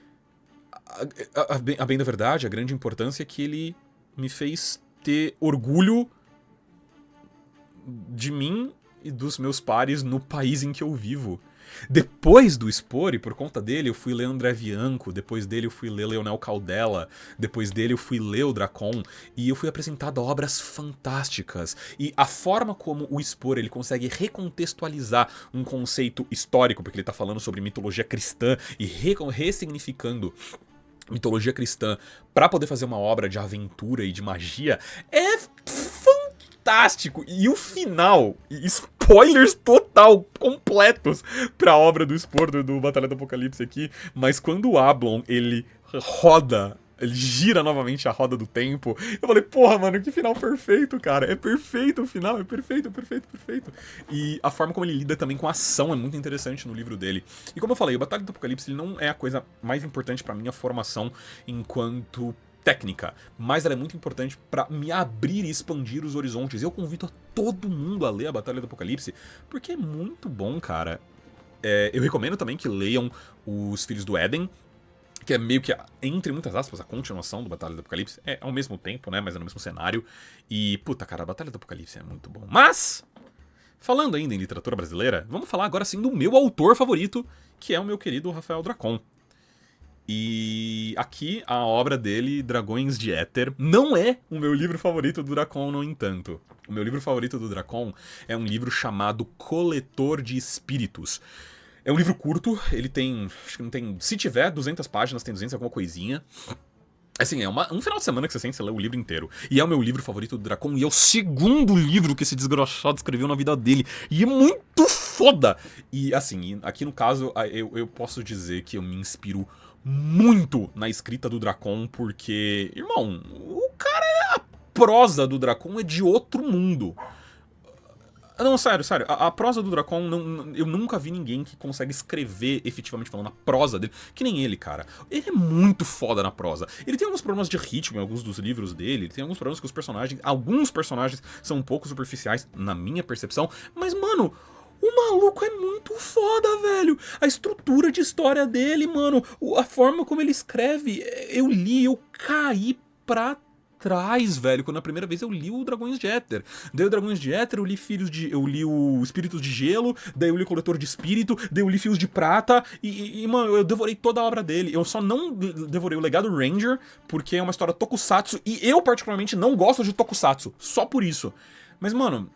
A: A bem da verdade, a grande importância é que ele me fez ter orgulho de mim e dos meus pares no país em que eu vivo. Depois do Spore, por conta dele, eu fui ler André Bianco, depois dele eu fui ler Leonel Caldela, depois dele eu fui ler o Dracon, e eu fui apresentado a obras fantásticas. E a forma como o Spore ele consegue recontextualizar um conceito histórico, porque ele tá falando sobre mitologia cristã e ressignificando mitologia cristã pra poder fazer uma obra de aventura e de magia, é fantástico. E o final, spoilers total, completos pra obra do Spore do Batalha do Apocalipse aqui, mas quando o Ablon, ele gira novamente a roda do tempo, eu falei, porra, mano, que final perfeito, cara. É perfeito o final, é perfeito, perfeito, perfeito. E a forma como ele lida também com a ação é muito interessante no livro dele. E como eu falei, o Batalha do Apocalipse ele não é a coisa mais importante pra minha formação enquanto técnica, mas ela é muito importante pra me abrir e expandir os horizontes. Eu convido a todo mundo a ler a Batalha do Apocalipse, porque é muito bom, cara. Eu recomendo também que leiam Os Filhos do Éden, que é meio que, entre muitas aspas, a continuação do Batalha do Apocalipse. É ao mesmo tempo, né, mas é no mesmo cenário. E, puta, cara, a Batalha do Apocalipse é muito bom. Mas, falando ainda em literatura brasileira, vamos falar agora sim do meu autor favorito, que é o meu querido Rafael Dracon. E aqui a obra dele, Dragões de Éter, não é o meu livro favorito do Dracon, no entanto. O meu livro favorito do Dracon é um livro chamado Coletor de Espíritos. É um livro curto, ele tem, acho que não tem, se tiver 200 páginas, tem 200 alguma coisinha. Assim, é um final de semana que você sente, você lê o livro inteiro. E é o meu livro favorito do Dracon, e é o segundo livro que esse desgraçado escreveu na vida dele. E é muito foda! E assim, aqui no caso, eu posso dizer que eu me inspiro muito na escrita do Dracon, porque, irmão, o cara, a prosa do Dracon é de outro mundo. Não, sério, a prosa do Dracon, eu nunca vi ninguém que consegue escrever, efetivamente falando, a prosa dele, que nem ele, cara. Ele é muito foda na prosa. Ele tem alguns problemas de ritmo em alguns dos livros dele, ele tem alguns problemas com os personagens, alguns personagens são um pouco superficiais, na minha percepção, mas, mano, o maluco é muito foda, velho. A estrutura de história dele, mano, a forma como ele escreve, eu li, eu caí pra trás, velho, quando a primeira vez eu li o Dragões de Éter. Daí o Dragões de Éter, eu li o Espíritos de Gelo, daí eu li o Coletor de Espírito, daí eu li Fios de Prata, e mano, eu devorei toda a obra dele. Eu só não devorei o Legado Ranger, porque é uma história tokusatsu, e eu particularmente não gosto de tokusatsu, só por isso. Mas, mano,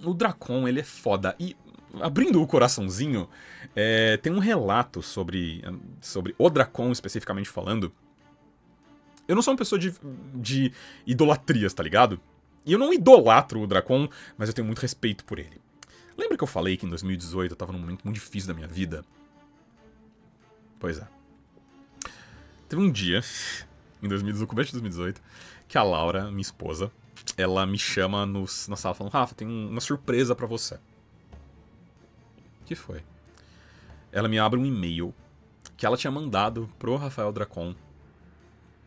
A: o Dracon, ele é foda. E, abrindo o coraçãozinho, tem um relato sobre o Dracon, especificamente falando. Eu não sou uma pessoa de idolatrias, tá ligado? E eu não idolatro o Dracon, mas eu tenho muito respeito por ele. Lembra que eu falei que em 2018 eu tava num momento muito difícil da minha vida? Pois é. Teve um dia, no começo de 2018, que a Laura, minha esposa, ela me chama na sala falando: Rafa, tem uma surpresa pra você. O que foi? Ela me abre um e-mail que ela tinha mandado pro Rafael Dracon,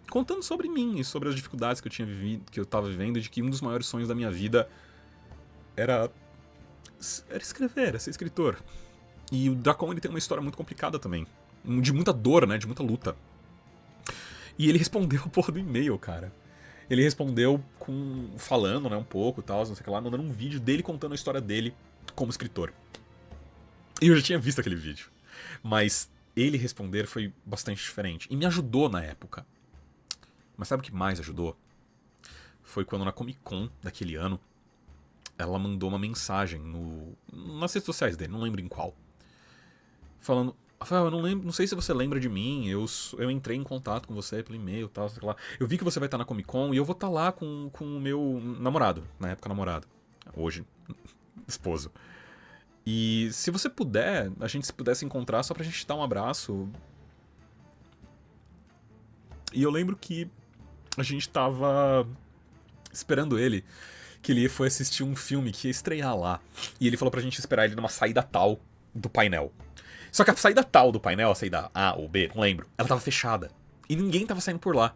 A: contando sobre mim e sobre as dificuldades que eu tinha vivido, que eu tava vivendo, e de que um dos maiores sonhos da minha vida era escrever, era ser escritor. E o Dracon, ele tem uma história muito complicada também, de muita dor, né, de muita luta. E ele respondeu a porra do e-mail, cara. Ele respondeu falando, né, um pouco e tal, não sei o que lá, mandando um vídeo dele contando a história dele como escritor. E eu já tinha visto aquele vídeo, mas ele responder foi bastante diferente, e me ajudou na época. Mas sabe o que mais ajudou? Foi quando na Comic Con daquele ano, ela mandou uma mensagem nas redes sociais dele, não lembro em qual, falando: Rafael, não sei se você lembra de mim, eu entrei em contato com você pelo e-mail e tal, sei lá. Eu vi que você vai estar na Comic Con e eu vou estar lá com o meu namorado, na época namorado, hoje esposo. E se você puder, a gente se pudesse encontrar só pra gente dar um abraço. E eu lembro que a gente tava esperando ele, que ele foi assistir um filme que ia estrear lá. E ele falou pra gente esperar ele numa saída tal do painel. Só que a saída tal do painel, a saída A ou B, não lembro, ela tava fechada. E ninguém tava saindo por lá.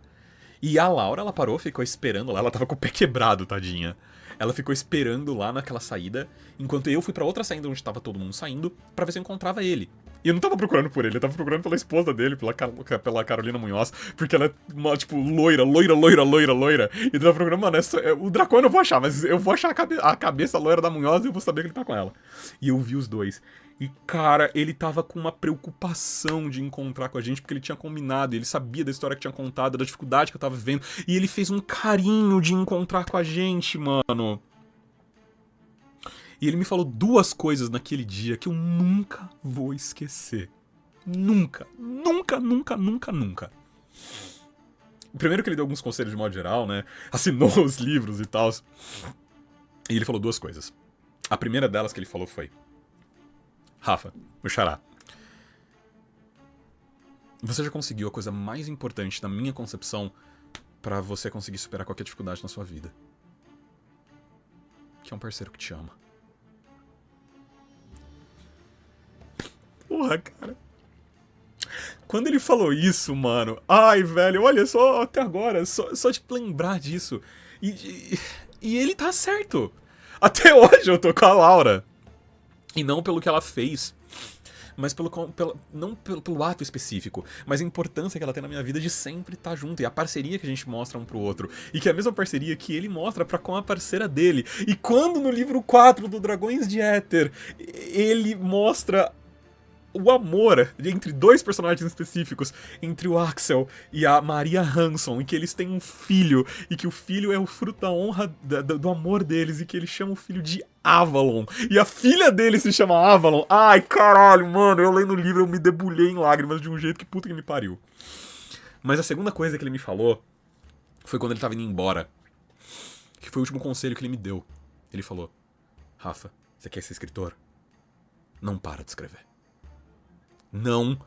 A: E a Laura, ela parou, ficou esperando lá, ela tava com o pé quebrado, tadinha. Ela ficou esperando lá naquela saída, enquanto eu fui pra outra saída onde tava todo mundo saindo, pra ver se eu encontrava ele. E eu não tava procurando por ele, eu tava procurando pela esposa dele, pela Carolina Munhoz, porque ela é uma, tipo, loira. E eu tava procurando, mano, o Dracon eu não vou achar, mas eu vou achar a cabeça loira da Munhoz e eu vou saber que ele tá com ela. E eu vi os dois. E, cara, ele tava com uma preocupação de encontrar com a gente, porque ele tinha combinado, ele sabia da história que tinha contado, da dificuldade que eu tava vivendo, e ele fez um carinho de encontrar com a gente, mano. E ele me falou duas coisas naquele dia que eu nunca vou esquecer. Nunca. Primeiro que ele deu alguns conselhos de modo geral, né? Assinou os livros e tal. E ele falou duas coisas. A primeira delas que ele falou foi: Rafa, meu xará, você já conseguiu a coisa mais importante na minha concepção pra você conseguir superar qualquer dificuldade na sua vida. Que é um parceiro que te ama. Porra, cara. Quando ele falou isso, mano... Ai, velho, olha só, até agora, só de lembrar disso. E ele tá certo. Até hoje eu tô com a Laura. E não pelo que ela fez, mas não pelo ato específico, mas a importância que ela tem na minha vida de sempre estar junto, e a parceria que a gente mostra um pro outro, e que é a mesma parceria que ele mostra pra com a parceira dele. E quando no livro 4 do Dragões de Éter, ele mostra o amor entre dois personagens específicos, entre o Axel e a Maria Hanson, e que eles têm um filho, e que o filho é o fruto da honra do amor deles, e que eles chamam o filho de Avalon, e a filha dele se chama Avalon. Ai, caralho, mano, eu lendo o livro eu me debulhei em lágrimas de um jeito que puta que me pariu. Mas a segunda coisa que ele me falou foi quando ele tava indo embora, que foi o último conselho que ele me deu. Ele falou: Rafa, você quer ser escritor? Não para de escrever. Não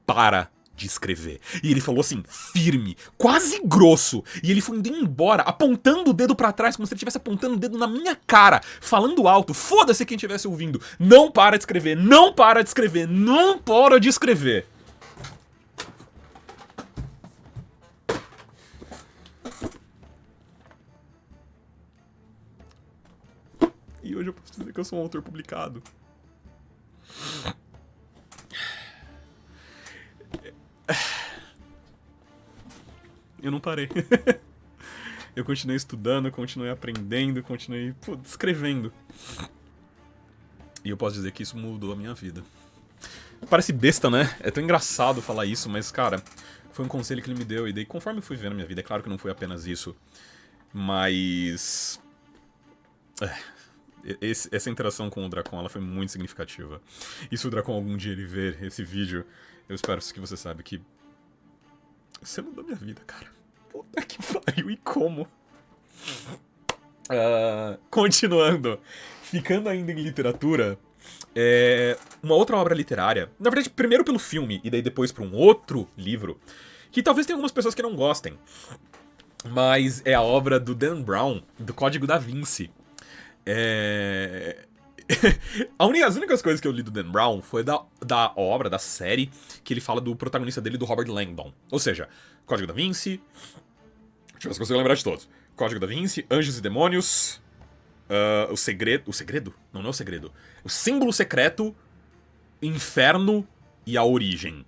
A: para de escrever. E ele falou assim, firme, quase grosso. E ele foi indo embora, apontando o dedo pra trás, como se ele estivesse apontando o dedo na minha cara, falando alto. Foda-se quem estivesse ouvindo. Não para de escrever, não para de escrever, não para de escrever. E hoje eu posso dizer que eu sou um autor publicado. Eu não parei. Eu continuei estudando, continuei aprendendo, continuei escrevendo. E eu posso dizer que isso mudou a minha vida. Parece besta, né? É tão engraçado falar isso, mas, cara, foi um conselho que ele me deu. E daí, conforme eu fui vivendo a minha vida, é claro que não foi apenas isso. Mas... essa interação com o Dracon, ela foi muito significativa. E se o Dracon algum dia ele ver esse vídeo, eu espero que você saiba que você mudou minha vida, cara. Puta que pariu, e como? Continuando. Ficando ainda em literatura, uma outra obra literária, na verdade, primeiro pelo filme, e daí depois por um outro livro, que talvez tenha algumas pessoas que não gostem, mas é a obra do Dan Brown, do Código da Vinci. As únicas coisas que eu li do Dan Brown foi da obra, da série, que ele fala do protagonista dele, do Robert Langdon. Ou seja, Código da Vinci... Deixa eu ver se eu consigo lembrar de todos. Código da Vinci, Anjos e Demônios... O Segredo... O Segredo? Não é o Segredo. O Símbolo Secreto, Inferno e A Origem.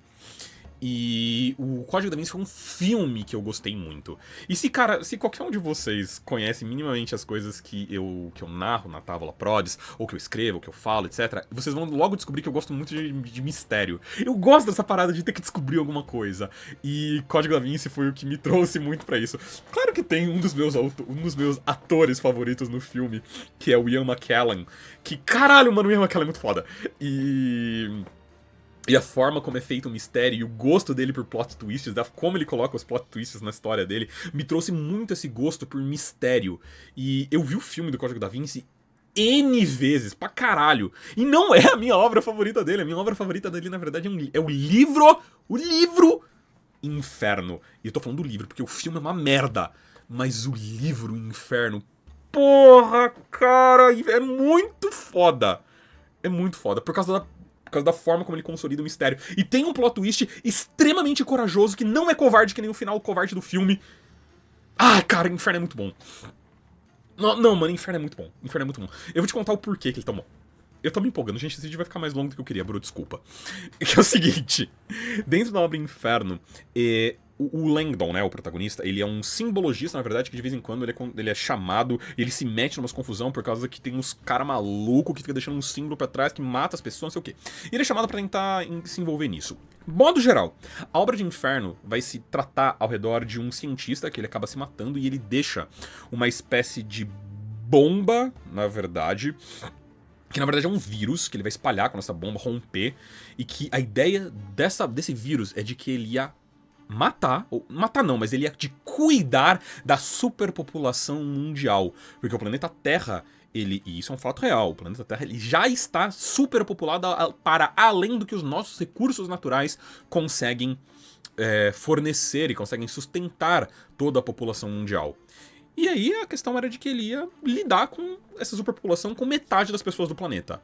A: E o Código da Vinci foi um filme que eu gostei muito. E se qualquer um de vocês conhece minimamente as coisas que eu narro na Távola Prodes, ou que eu escrevo, ou que eu falo, etc., vocês vão logo descobrir que eu gosto muito de mistério. Eu gosto dessa parada de ter que descobrir alguma coisa. E Código da Vinci foi o que me trouxe muito pra isso. Claro que tem um dos meus atores favoritos no filme, que é o Ian McKellen. Que, caralho, mano, o Ian McKellen é muito foda. E a forma como é feito o mistério e o gosto dele por plot twists, como ele coloca os plot twists na história dele, me trouxe muito esse gosto por mistério. E eu vi o filme do Código da Vinci N vezes, pra caralho. E não é a minha obra favorita dele. A minha obra favorita dele, na verdade, é o livro Inferno. E eu tô falando do livro, porque o filme é uma merda. Mas o livro Inferno, porra, cara, é muito foda. É muito foda, por causa da forma como ele consolida o mistério. E tem um plot twist extremamente corajoso, que não é covarde, que nem o final covarde do filme. Ah, cara, Inferno é muito bom. Não, mano, Inferno é muito bom. Inferno é muito bom. Eu vou te contar o porquê que ele tá bom. Eu tô me empolgando, gente, esse vídeo vai ficar mais longo do que eu queria, Bru, desculpa. Que é o seguinte, dentro da obra Inferno, o Langdon, né, o protagonista, ele é um simbologista, na verdade, que de vez em quando ele é chamado e ele se mete numas confusão por causa que tem uns cara maluco que fica deixando um símbolo pra trás, que mata as pessoas, não sei o quê. E ele é chamado pra tentar se envolver nisso. Modo geral, a obra de Inferno vai se tratar ao redor de um cientista que ele acaba se matando e ele deixa uma espécie de bomba, na verdade, que na verdade é um vírus que ele vai espalhar quando essa bomba romper, e que a ideia desse vírus é de que ele ia matar, ou matar não, mas ele ia de cuidar da superpopulação mundial, porque o planeta Terra, e isso é um fato real, o planeta Terra ele já está superpopulado para além do que os nossos recursos naturais conseguem fornecer e conseguem sustentar toda a população mundial. E aí a questão era de que ele ia lidar com essa superpopulação com metade das pessoas do planeta.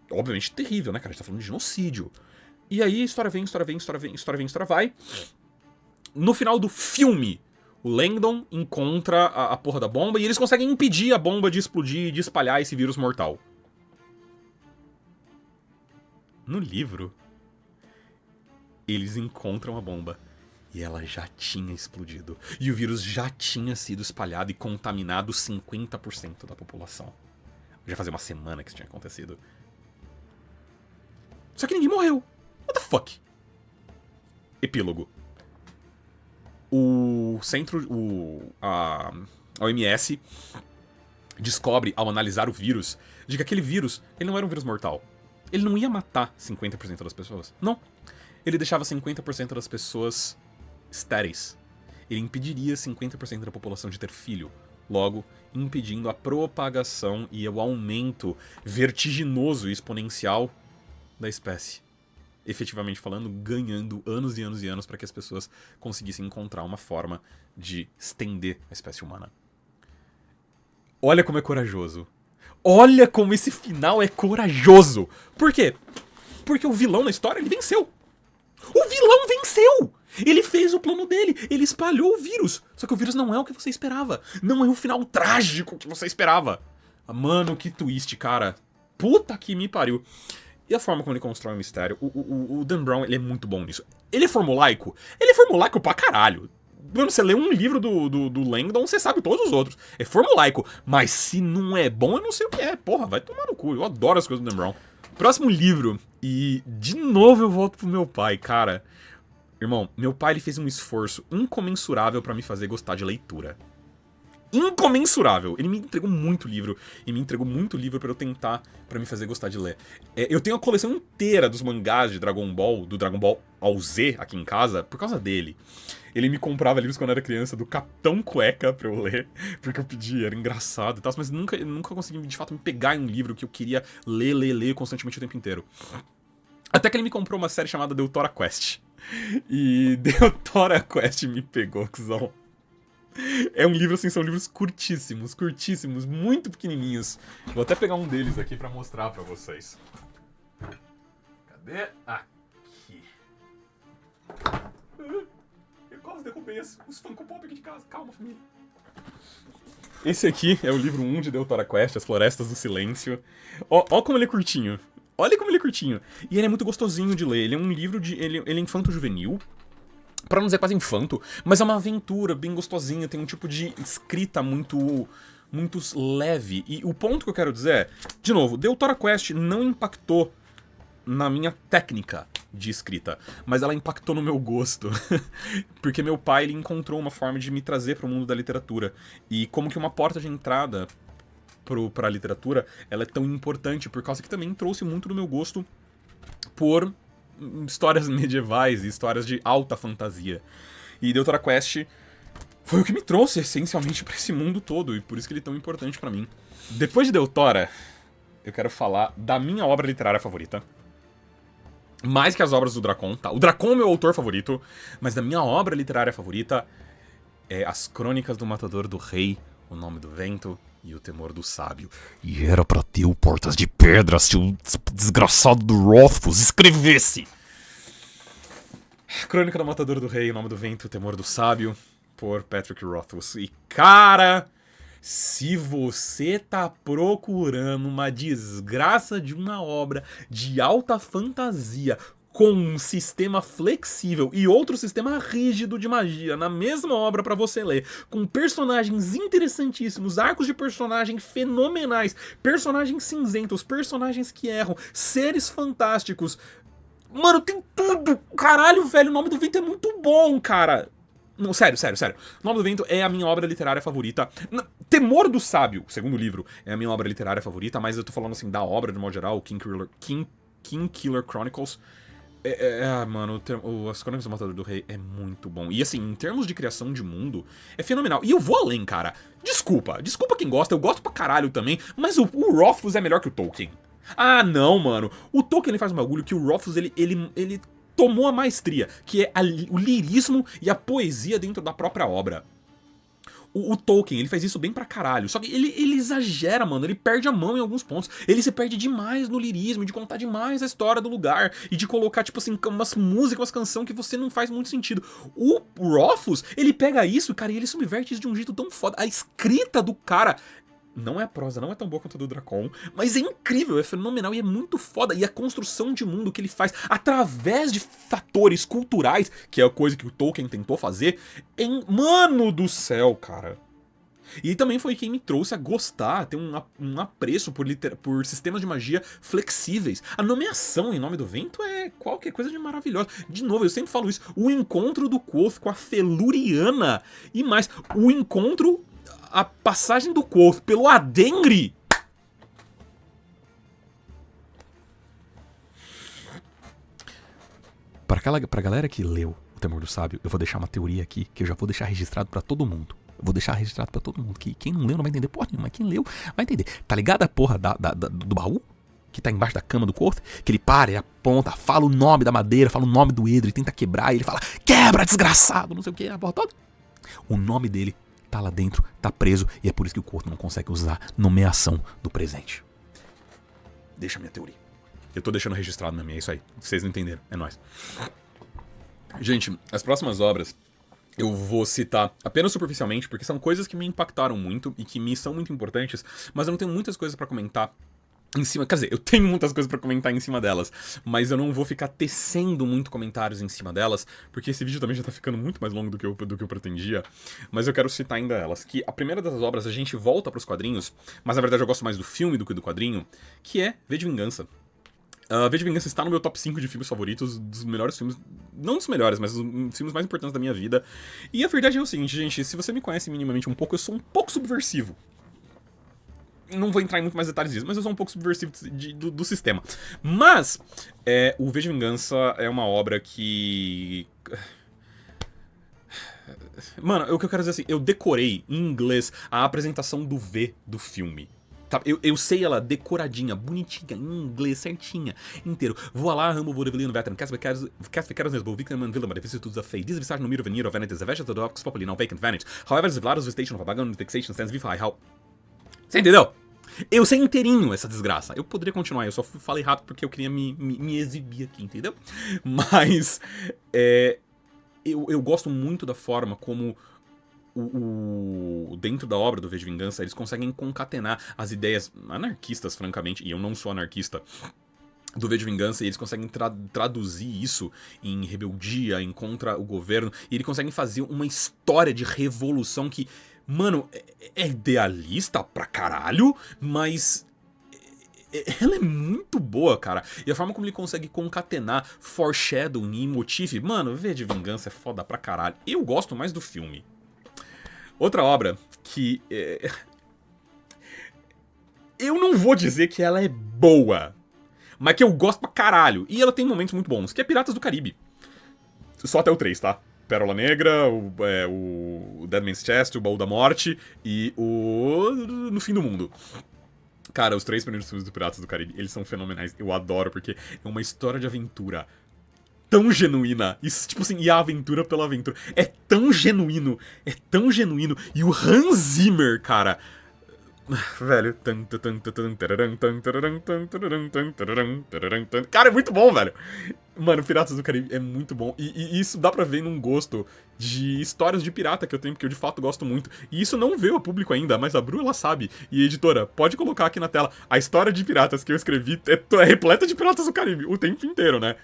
A: Obviamente terrível, né, cara? A gente tá falando de genocídio. E aí história vem, história vem, história vem, história vem, história vai. No final do filme, o Langdon encontra a porra da bomba e eles conseguem impedir a bomba de explodir e de espalhar esse vírus mortal. No livro, eles encontram a bomba. E ela já tinha explodido. E o vírus já tinha sido espalhado e contaminado 50% da população. Já fazia uma semana que isso tinha acontecido. Só que ninguém morreu. What the fuck? Epílogo. O centro... A OMS descobre, ao analisar o vírus, de que aquele vírus, ele não era um vírus mortal. Ele não ia matar 50% das pessoas. Não. Ele deixava 50% das pessoas estéreis. Ele impediria 50% da população de ter filho, logo impedindo a propagação e o aumento vertiginoso e exponencial da espécie. Efetivamente falando, ganhando anos e anos e anos para que as pessoas conseguissem encontrar uma forma de estender a espécie humana. Olha como é corajoso. Olha como esse final é corajoso. Por quê? Porque o vilão na história, ele venceu. O vilão venceu! Ele fez o plano dele, ele espalhou o vírus. Só que o vírus não é o que você esperava. Não é o final trágico que você esperava. Mano, que twist, cara. Puta que me pariu. E a forma como ele constrói o mistério. O Dan Brown, ele é muito bom nisso. Ele é formulaico? Ele é formulaico pra caralho. Quando você lê um livro do Langdon, você sabe todos os outros. É formulaico. Mas se não é bom, eu não sei o que é. Porra, vai tomar no cu. Eu adoro as coisas do Dan Brown. Próximo livro. E de novo eu volto pro meu pai, cara. Irmão, meu pai ele fez um esforço incomensurável pra me fazer gostar de leitura. Incomensurável. Ele me entregou muito livro. E me entregou muito livro pra eu tentar, pra me fazer gostar de ler. Eu tenho a coleção inteira dos mangás de Dragon Ball, do Dragon Ball ao Z aqui em casa, por causa dele. Ele me comprava livros quando eu era criança do Capitão Cueca pra eu ler, porque eu pedia, era engraçado e tal, mas nunca consegui de fato me pegar em um livro que eu queria ler constantemente o tempo inteiro. Até que ele me comprou uma série chamada Deutora Quest. E Deutora Quest me pegou, cuzão. É um livro assim, são livros curtíssimos, muito pequenininhos. Vou até pegar um deles aqui pra mostrar pra vocês. Cadê? Aqui. Eu quase derrubei os Funko Pop aqui de casa. Calma, família. Esse aqui é o livro 1 de Deutora Quest, As Florestas do Silêncio. Ó como ele é curtinho. Olha como ele é curtinho. E ele é muito gostosinho de ler. Ele é um livro de... Ele é infanto-juvenil. Pra não dizer quase infanto. Mas é uma aventura bem gostosinha. Tem um tipo de escrita muito leve. E o ponto que eu quero dizer é... De novo, Deutora Quest não impactou na minha técnica de escrita. Mas ela impactou no meu gosto. Porque meu pai ele encontrou uma forma de me trazer pro mundo da literatura. E como que uma porta de entrada... pra literatura, ela é tão importante por causa que também trouxe muito do meu gosto por histórias medievais e histórias de alta fantasia. E Deutora Quest foi o que me trouxe essencialmente pra esse mundo todo, e por isso que ele é tão importante pra mim. Depois de Deutora, eu quero falar da minha obra literária favorita. Mais que as obras do Dracon, tá? O Dracon é meu autor favorito, mas da minha obra literária favorita é As Crônicas do Matador do Rei, O Nome do Vento e O Temor do Sábio. E era pra ter o Portas de Pedra se o desgraçado do Rothfuss escrevesse. Crônica do Matador do Rei, O Nome do Vento e O Temor do Sábio. por Patrick Rothfuss. E, cara, se você tá procurando uma desgraça de uma obra de alta fantasia com um sistema flexível e outro sistema rígido de magia na mesma obra pra você ler, com personagens interessantíssimos, arcos de personagem fenomenais, personagens cinzentos, personagens que erram, seres fantásticos. Mano, tem tudo! Caralho, velho, o Nome do Vento é muito bom, cara! Não, sério. O Nome do Vento é a minha obra literária favorita. Temor do Sábio, segundo livro, é a minha obra literária favorita, mas eu tô falando assim da obra, de modo geral, o Kingkiller Chronicles. Mano, As Crônicas do Matador do Rei é muito bom. E assim, em termos de criação de mundo, é fenomenal. E eu vou além, cara. Desculpa quem gosta, eu gosto pra caralho também, mas o Rothfuss é melhor que o Tolkien. Ah, não, mano. O Tolkien ele faz um bagulho que o Rothfuss ele tomou a maestria, que é o lirismo e a poesia dentro da própria obra. O Tolkien, ele faz isso bem pra caralho. Só que ele exagera, mano. Ele perde a mão em alguns pontos. Ele se perde demais no lirismo, de contar demais a história do lugar. E de colocar, tipo assim, umas músicas, umas canções que você não faz muito sentido. O Rothfuss, ele pega isso, cara, e ele subverte isso de um jeito tão foda. A escrita do cara... Não é a prosa, não é tão boa quanto a do Dracon, mas é incrível, é fenomenal e é muito foda. E a construção de mundo que ele faz através de fatores culturais, que é a coisa que o Tolkien tentou fazer, mano do céu, cara. E também foi quem me trouxe a gostar, ter um apreço por sistemas de magia flexíveis. A nomeação em Nome do Vento é qualquer coisa de maravilhosa. De novo, eu sempre falo isso, o encontro do Quoth com a Feluriana e mais, a passagem do Quoth pelo Adengri. Pra galera que leu O Temor do Sábio, eu vou deixar uma teoria aqui que eu já vou deixar registrado pra todo mundo. Eu vou deixar registrado pra todo mundo. Que quem não leu não vai entender porra nenhuma, mas quem leu vai entender. Tá ligado a porra do baú? Que tá embaixo da cama do Quoth? Que ele para e aponta, fala o nome da madeira, fala o nome do Edro e tenta quebrar. E ele fala, quebra, desgraçado, não sei o que, a porra toda. O nome dele tá lá dentro, tá preso, e é por isso que o Quoth não consegue usar nomeação do presente. Deixa a minha teoria. Eu tô deixando registrado na minha, é isso aí. Vocês não entenderam, é nóis. Gente, as próximas obras eu vou citar apenas superficialmente, porque são coisas que me impactaram muito e que me são muito importantes, mas eu não tenho muitas coisas pra comentar em cima, quer dizer, eu tenho muitas coisas pra comentar em cima delas, mas eu não vou ficar tecendo muito comentários em cima delas, porque esse vídeo também já tá ficando muito mais longo do que eu pretendia, mas eu quero citar ainda elas, que a primeira dessas obras a gente volta pros quadrinhos, mas na verdade eu gosto mais do filme do que do quadrinho, que é V de Vingança. V de Vingança está no meu top 5 de filmes favoritos, dos melhores filmes, não dos melhores, mas dos filmes mais importantes da minha vida, e a verdade é o seguinte, gente, se você me conhece minimamente um pouco, eu sou um pouco subversivo. Não vou entrar em muito mais detalhes disso, mas eu sou um pouco subversivo do sistema. Mas, o V de Vingança é uma obra que... Mano, o que eu quero dizer assim, eu decorei em inglês a apresentação do V do filme. Tá, eu sei ela decoradinha, bonitinha, em inglês, certinha, inteiro. Vou lá, Rambo, vou revelando veteran, cast ficaros nesbo, victim and villain, but if it's a fate, this visage no mirror veneer of vanity, the vesture of the dogs properly now vacant vanity. However, the Vlados station of a background fixation stands before how... Você entendeu? Eu sei inteirinho essa desgraça. Eu poderia continuar, eu só falei rápido porque eu queria me exibir aqui, entendeu? Mas eu gosto muito da forma como dentro da obra do V de Vingança eles conseguem concatenar as ideias anarquistas, francamente, e eu não sou anarquista, do V de Vingança, e eles conseguem traduzir isso em rebeldia, em contra o governo, e eles conseguem fazer uma história de revolução que, mano, é idealista pra caralho, mas ela é muito boa, cara. E a forma como ele consegue concatenar foreshadowing e motif, mano, V de Vingança é foda pra caralho. Eu gosto mais do filme. Outra obra que... eu não vou dizer que ela é boa, mas que eu gosto pra caralho. E ela tem momentos muito bons, que é Piratas do Caribe. Só até o 3, tá? Pérola Negra, o Dead Man's Chest, o Baú da Morte e o No Fim do Mundo. Cara, os 3 primeiros filmes do Piratas do Caribe, eles são fenomenais. Eu adoro, porque é uma história de aventura tão genuína. Isso, tipo assim, e a aventura pela aventura. É tão genuíno. E o Hans Zimmer, cara... Velho. Cara, é muito bom, velho. Mano, Piratas do Caribe é muito bom. E isso dá pra ver num gosto de histórias de pirata que eu tenho, porque eu de fato gosto muito. E isso não veio a público ainda, mas a Bru, ela sabe. E editora, pode colocar aqui na tela. A história de piratas que eu escrevi é repleta de Piratas do Caribe o tempo inteiro, né?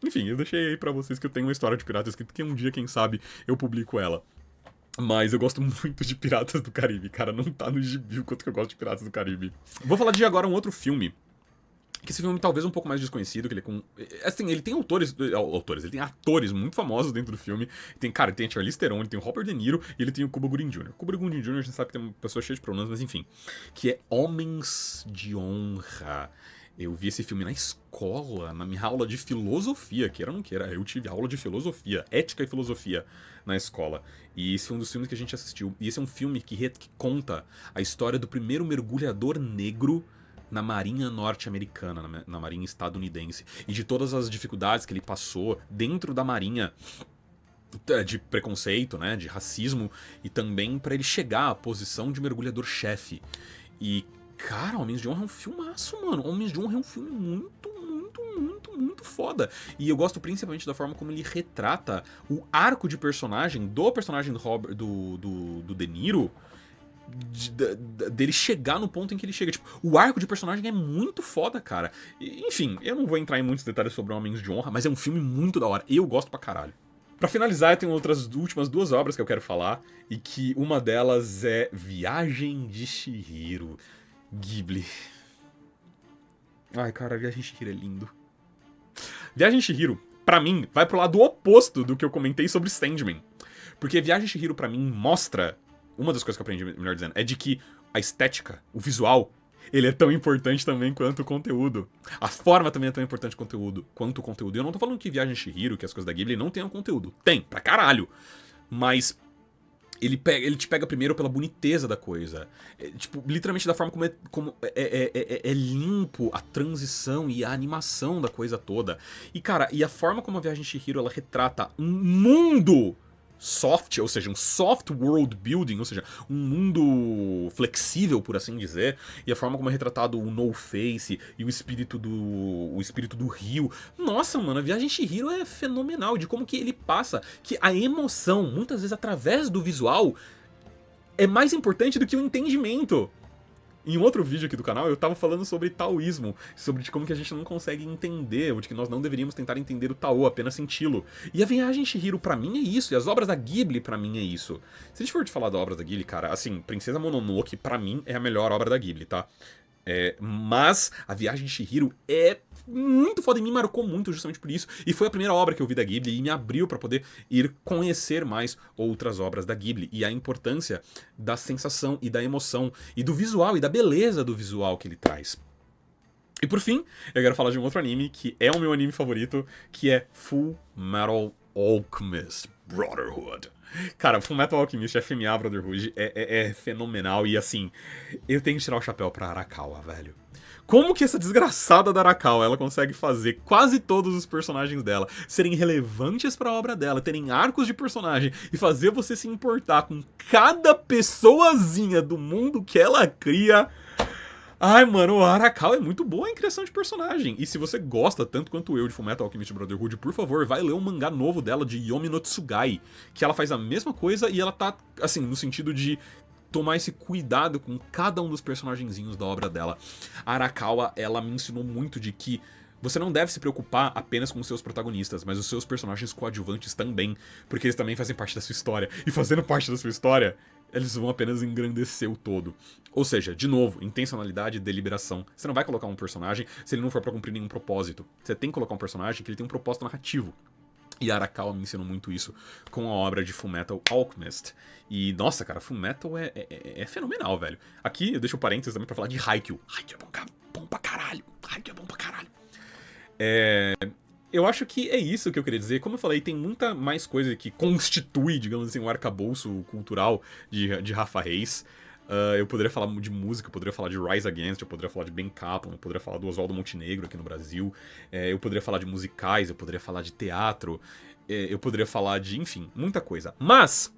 A: Enfim, eu deixei aí pra vocês que eu tenho uma história de piratas escrita que um dia, quem sabe, eu publico ela. Mas eu gosto muito de Piratas do Caribe, cara. Não tá no gibi o quanto que eu gosto de Piratas do Caribe. Vou falar de agora um outro filme. Que esse filme talvez um pouco mais desconhecido, que ele é com... Assim, ele tem ele tem atores muito famosos dentro do filme. Cara, ele tem a Charlize Theron, ele tem o Robert De Niro e ele tem o Cuba Gooding Jr. Cuba Gooding Jr. a gente sabe que tem uma pessoa cheia de problemas, mas enfim. Que é Homens de Honra. Eu vi esse filme na escola, na minha aula de filosofia, queira ou não queira. Eu tive aula de filosofia, ética e filosofia na escola. E esse foi um dos filmes que a gente assistiu. E esse é um filme que conta a história do primeiro mergulhador negro na Marinha norte-americana, na Marinha estadunidense. E de todas as dificuldades que ele passou dentro da Marinha, de preconceito, né, de racismo, e também para ele chegar à posição de mergulhador-chefe. E, cara, Homens de Honra é um filmaço, mano. Homens de Honra é um filme muito foda. E eu gosto principalmente da forma como ele retrata o arco de personagem do personagem do De Niro, dele chegar no ponto em que ele chega. Tipo, o arco de personagem é muito foda, cara. Enfim, eu não vou entrar em muitos detalhes sobre Homens de Honra, mas é um filme muito da hora. Eu gosto pra caralho. Pra finalizar, eu tenho outras últimas duas obras que eu quero falar, e que uma delas é Viagem de Chihiro. Ghibli. Ai, cara, Viagem de Chihiro é lindo. Viagem de Chihiro, pra mim, vai pro lado oposto do que eu comentei sobre Sandman. Porque Viagem de Chihiro, pra mim, mostra... Uma das coisas que eu aprendi, melhor dizendo, é de que a estética, o visual, ele é tão importante também quanto o conteúdo. A forma também é tão importante quanto o conteúdo. E eu não tô falando que Viagem de Chihiro, que as coisas da Ghibli, não tenham conteúdo. Tem, pra caralho. Mas ele te pega primeiro pela boniteza da coisa. Tipo, literalmente da forma como é limpo a transição e a animação da coisa toda. E, cara, e a forma como a Viagem de Chihiro, ela retrata um mundo soft, ou seja, um soft world building, ou seja, um mundo flexível, por assim dizer, e a forma como é retratado o No Face e o espírito do rio. Nossa, mano, a Viagem de Chihiro é fenomenal, de como que ele passa, que a emoção, muitas vezes através do visual, é mais importante do que o entendimento. Em um outro vídeo aqui do canal, eu tava falando sobre taoísmo, sobre de como que a gente não consegue entender, ou de que nós não deveríamos tentar entender o Tao, apenas senti-lo. E a Viagem de Chihiro, pra mim, é isso, e as obras da Ghibli, pra mim, é isso. Se a gente for te falar da obra da Ghibli, cara, assim, Princesa Mononoke, pra mim, é a melhor obra da Ghibli, tá? Mas a Viagem de Chihiro é muito foda e me marcou muito justamente por isso. E foi a primeira obra que eu vi da Ghibli e me abriu pra poder ir conhecer mais outras obras da Ghibli. E a importância da sensação e da emoção e do visual e da beleza do visual que ele traz. E por fim, eu quero falar de um outro anime que é o meu anime favorito, que é Full Metal Alchemist Brotherhood. Cara, Fullmetal Alchemist FMA Brotherhood é fenomenal e assim, eu tenho que tirar o chapéu pra Arakawa, velho. Como que essa desgraçada da Arakawa, ela consegue fazer quase todos os personagens dela serem relevantes pra obra dela, terem arcos de personagem e fazer você se importar com cada pessoazinha do mundo que ela cria... Ai, mano, a Arakawa é muito boa em criação de personagem. E se você gosta tanto quanto eu de Fullmetal Alchemist Brotherhood, por favor, vai ler o mangá novo dela, de Yomi no Tsugai, que ela faz a mesma coisa e ela tá, assim, no sentido de tomar esse cuidado com cada um dos personagenzinhos da obra dela. A Arakawa, ela me ensinou muito de que você não deve se preocupar apenas com os seus protagonistas, mas os seus personagens coadjuvantes também, porque eles também fazem parte da sua história. E fazendo parte da sua história, eles vão apenas engrandecer o todo. Ou seja, de novo, intencionalidade e deliberação. Você não vai colocar um personagem se ele não for pra cumprir nenhum propósito. Você tem que colocar um personagem que ele tem um propósito narrativo. E a Arakawa me ensinou muito isso com a obra de Fullmetal Alchemist. E, nossa, cara, Fullmetal é fenomenal, velho. Aqui eu deixo parênteses também pra falar de Haikyuu. Haikyuu é bom pra caralho. Haikyuu é bom pra caralho. Eu acho que é isso que eu queria dizer. Como eu falei, tem muita mais coisa que constitui, digamos assim, um arcabouço cultural de Rafa Reis. Eu poderia falar de música, eu poderia falar de Rise Against, eu poderia falar de Ben Kaplan, eu poderia falar do Oswaldo Montenegro aqui no Brasil, eu poderia falar de musicais, eu poderia falar de teatro, eu poderia falar de, enfim, muita coisa. Mas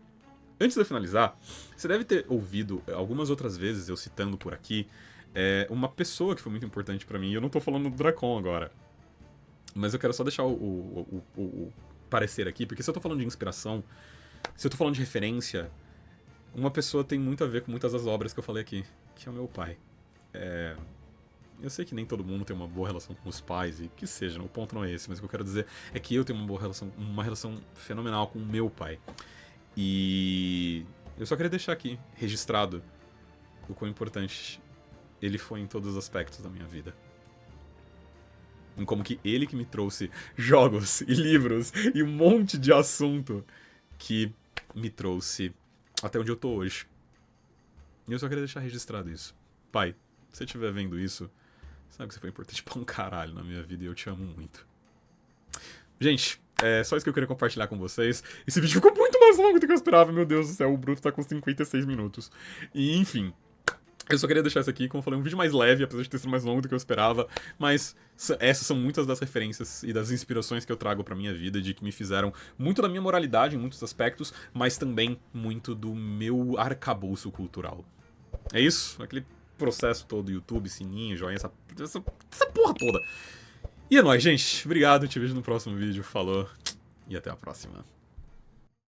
A: Antes de eu finalizar, você deve ter ouvido algumas outras vezes eu citando por aqui uma pessoa que foi muito importante pra mim, e eu não tô falando do Dracon agora. Mas eu quero só deixar o parecer aqui, porque se eu tô falando de inspiração, se eu tô falando de referência, uma pessoa tem muito a ver com muitas das obras que eu falei aqui, que é o meu pai. Eu sei que nem todo mundo tem uma boa relação com os pais, e que seja, o ponto não é esse, mas o que eu quero dizer é que eu tenho uma relação fenomenal com o meu pai. E eu só queria deixar aqui, registrado, o quão importante ele foi em todos os aspectos da minha vida. Em como que ele que me trouxe jogos e livros e um monte de assunto que me trouxe até onde eu tô hoje. E eu só queria deixar registrado isso. Pai, se você estiver vendo isso, sabe que você foi importante pra um caralho na minha vida e eu te amo muito. Gente, é só isso que eu queria compartilhar com vocês. Esse vídeo ficou muito mais longo do que eu esperava, meu Deus do céu, o Bruto tá com 56 minutos. E enfim, eu só queria deixar isso aqui, como eu falei, um vídeo mais leve, apesar de ter sido mais longo do que eu esperava, mas essas são muitas das referências e das inspirações que eu trago pra minha vida, de que me fizeram muito da minha moralidade em muitos aspectos, mas também muito do meu arcabouço cultural. É isso, aquele processo todo, YouTube, sininho, joinha, essa porra toda. E é nóis, gente. Obrigado, te vejo no próximo vídeo. Falou e até a próxima.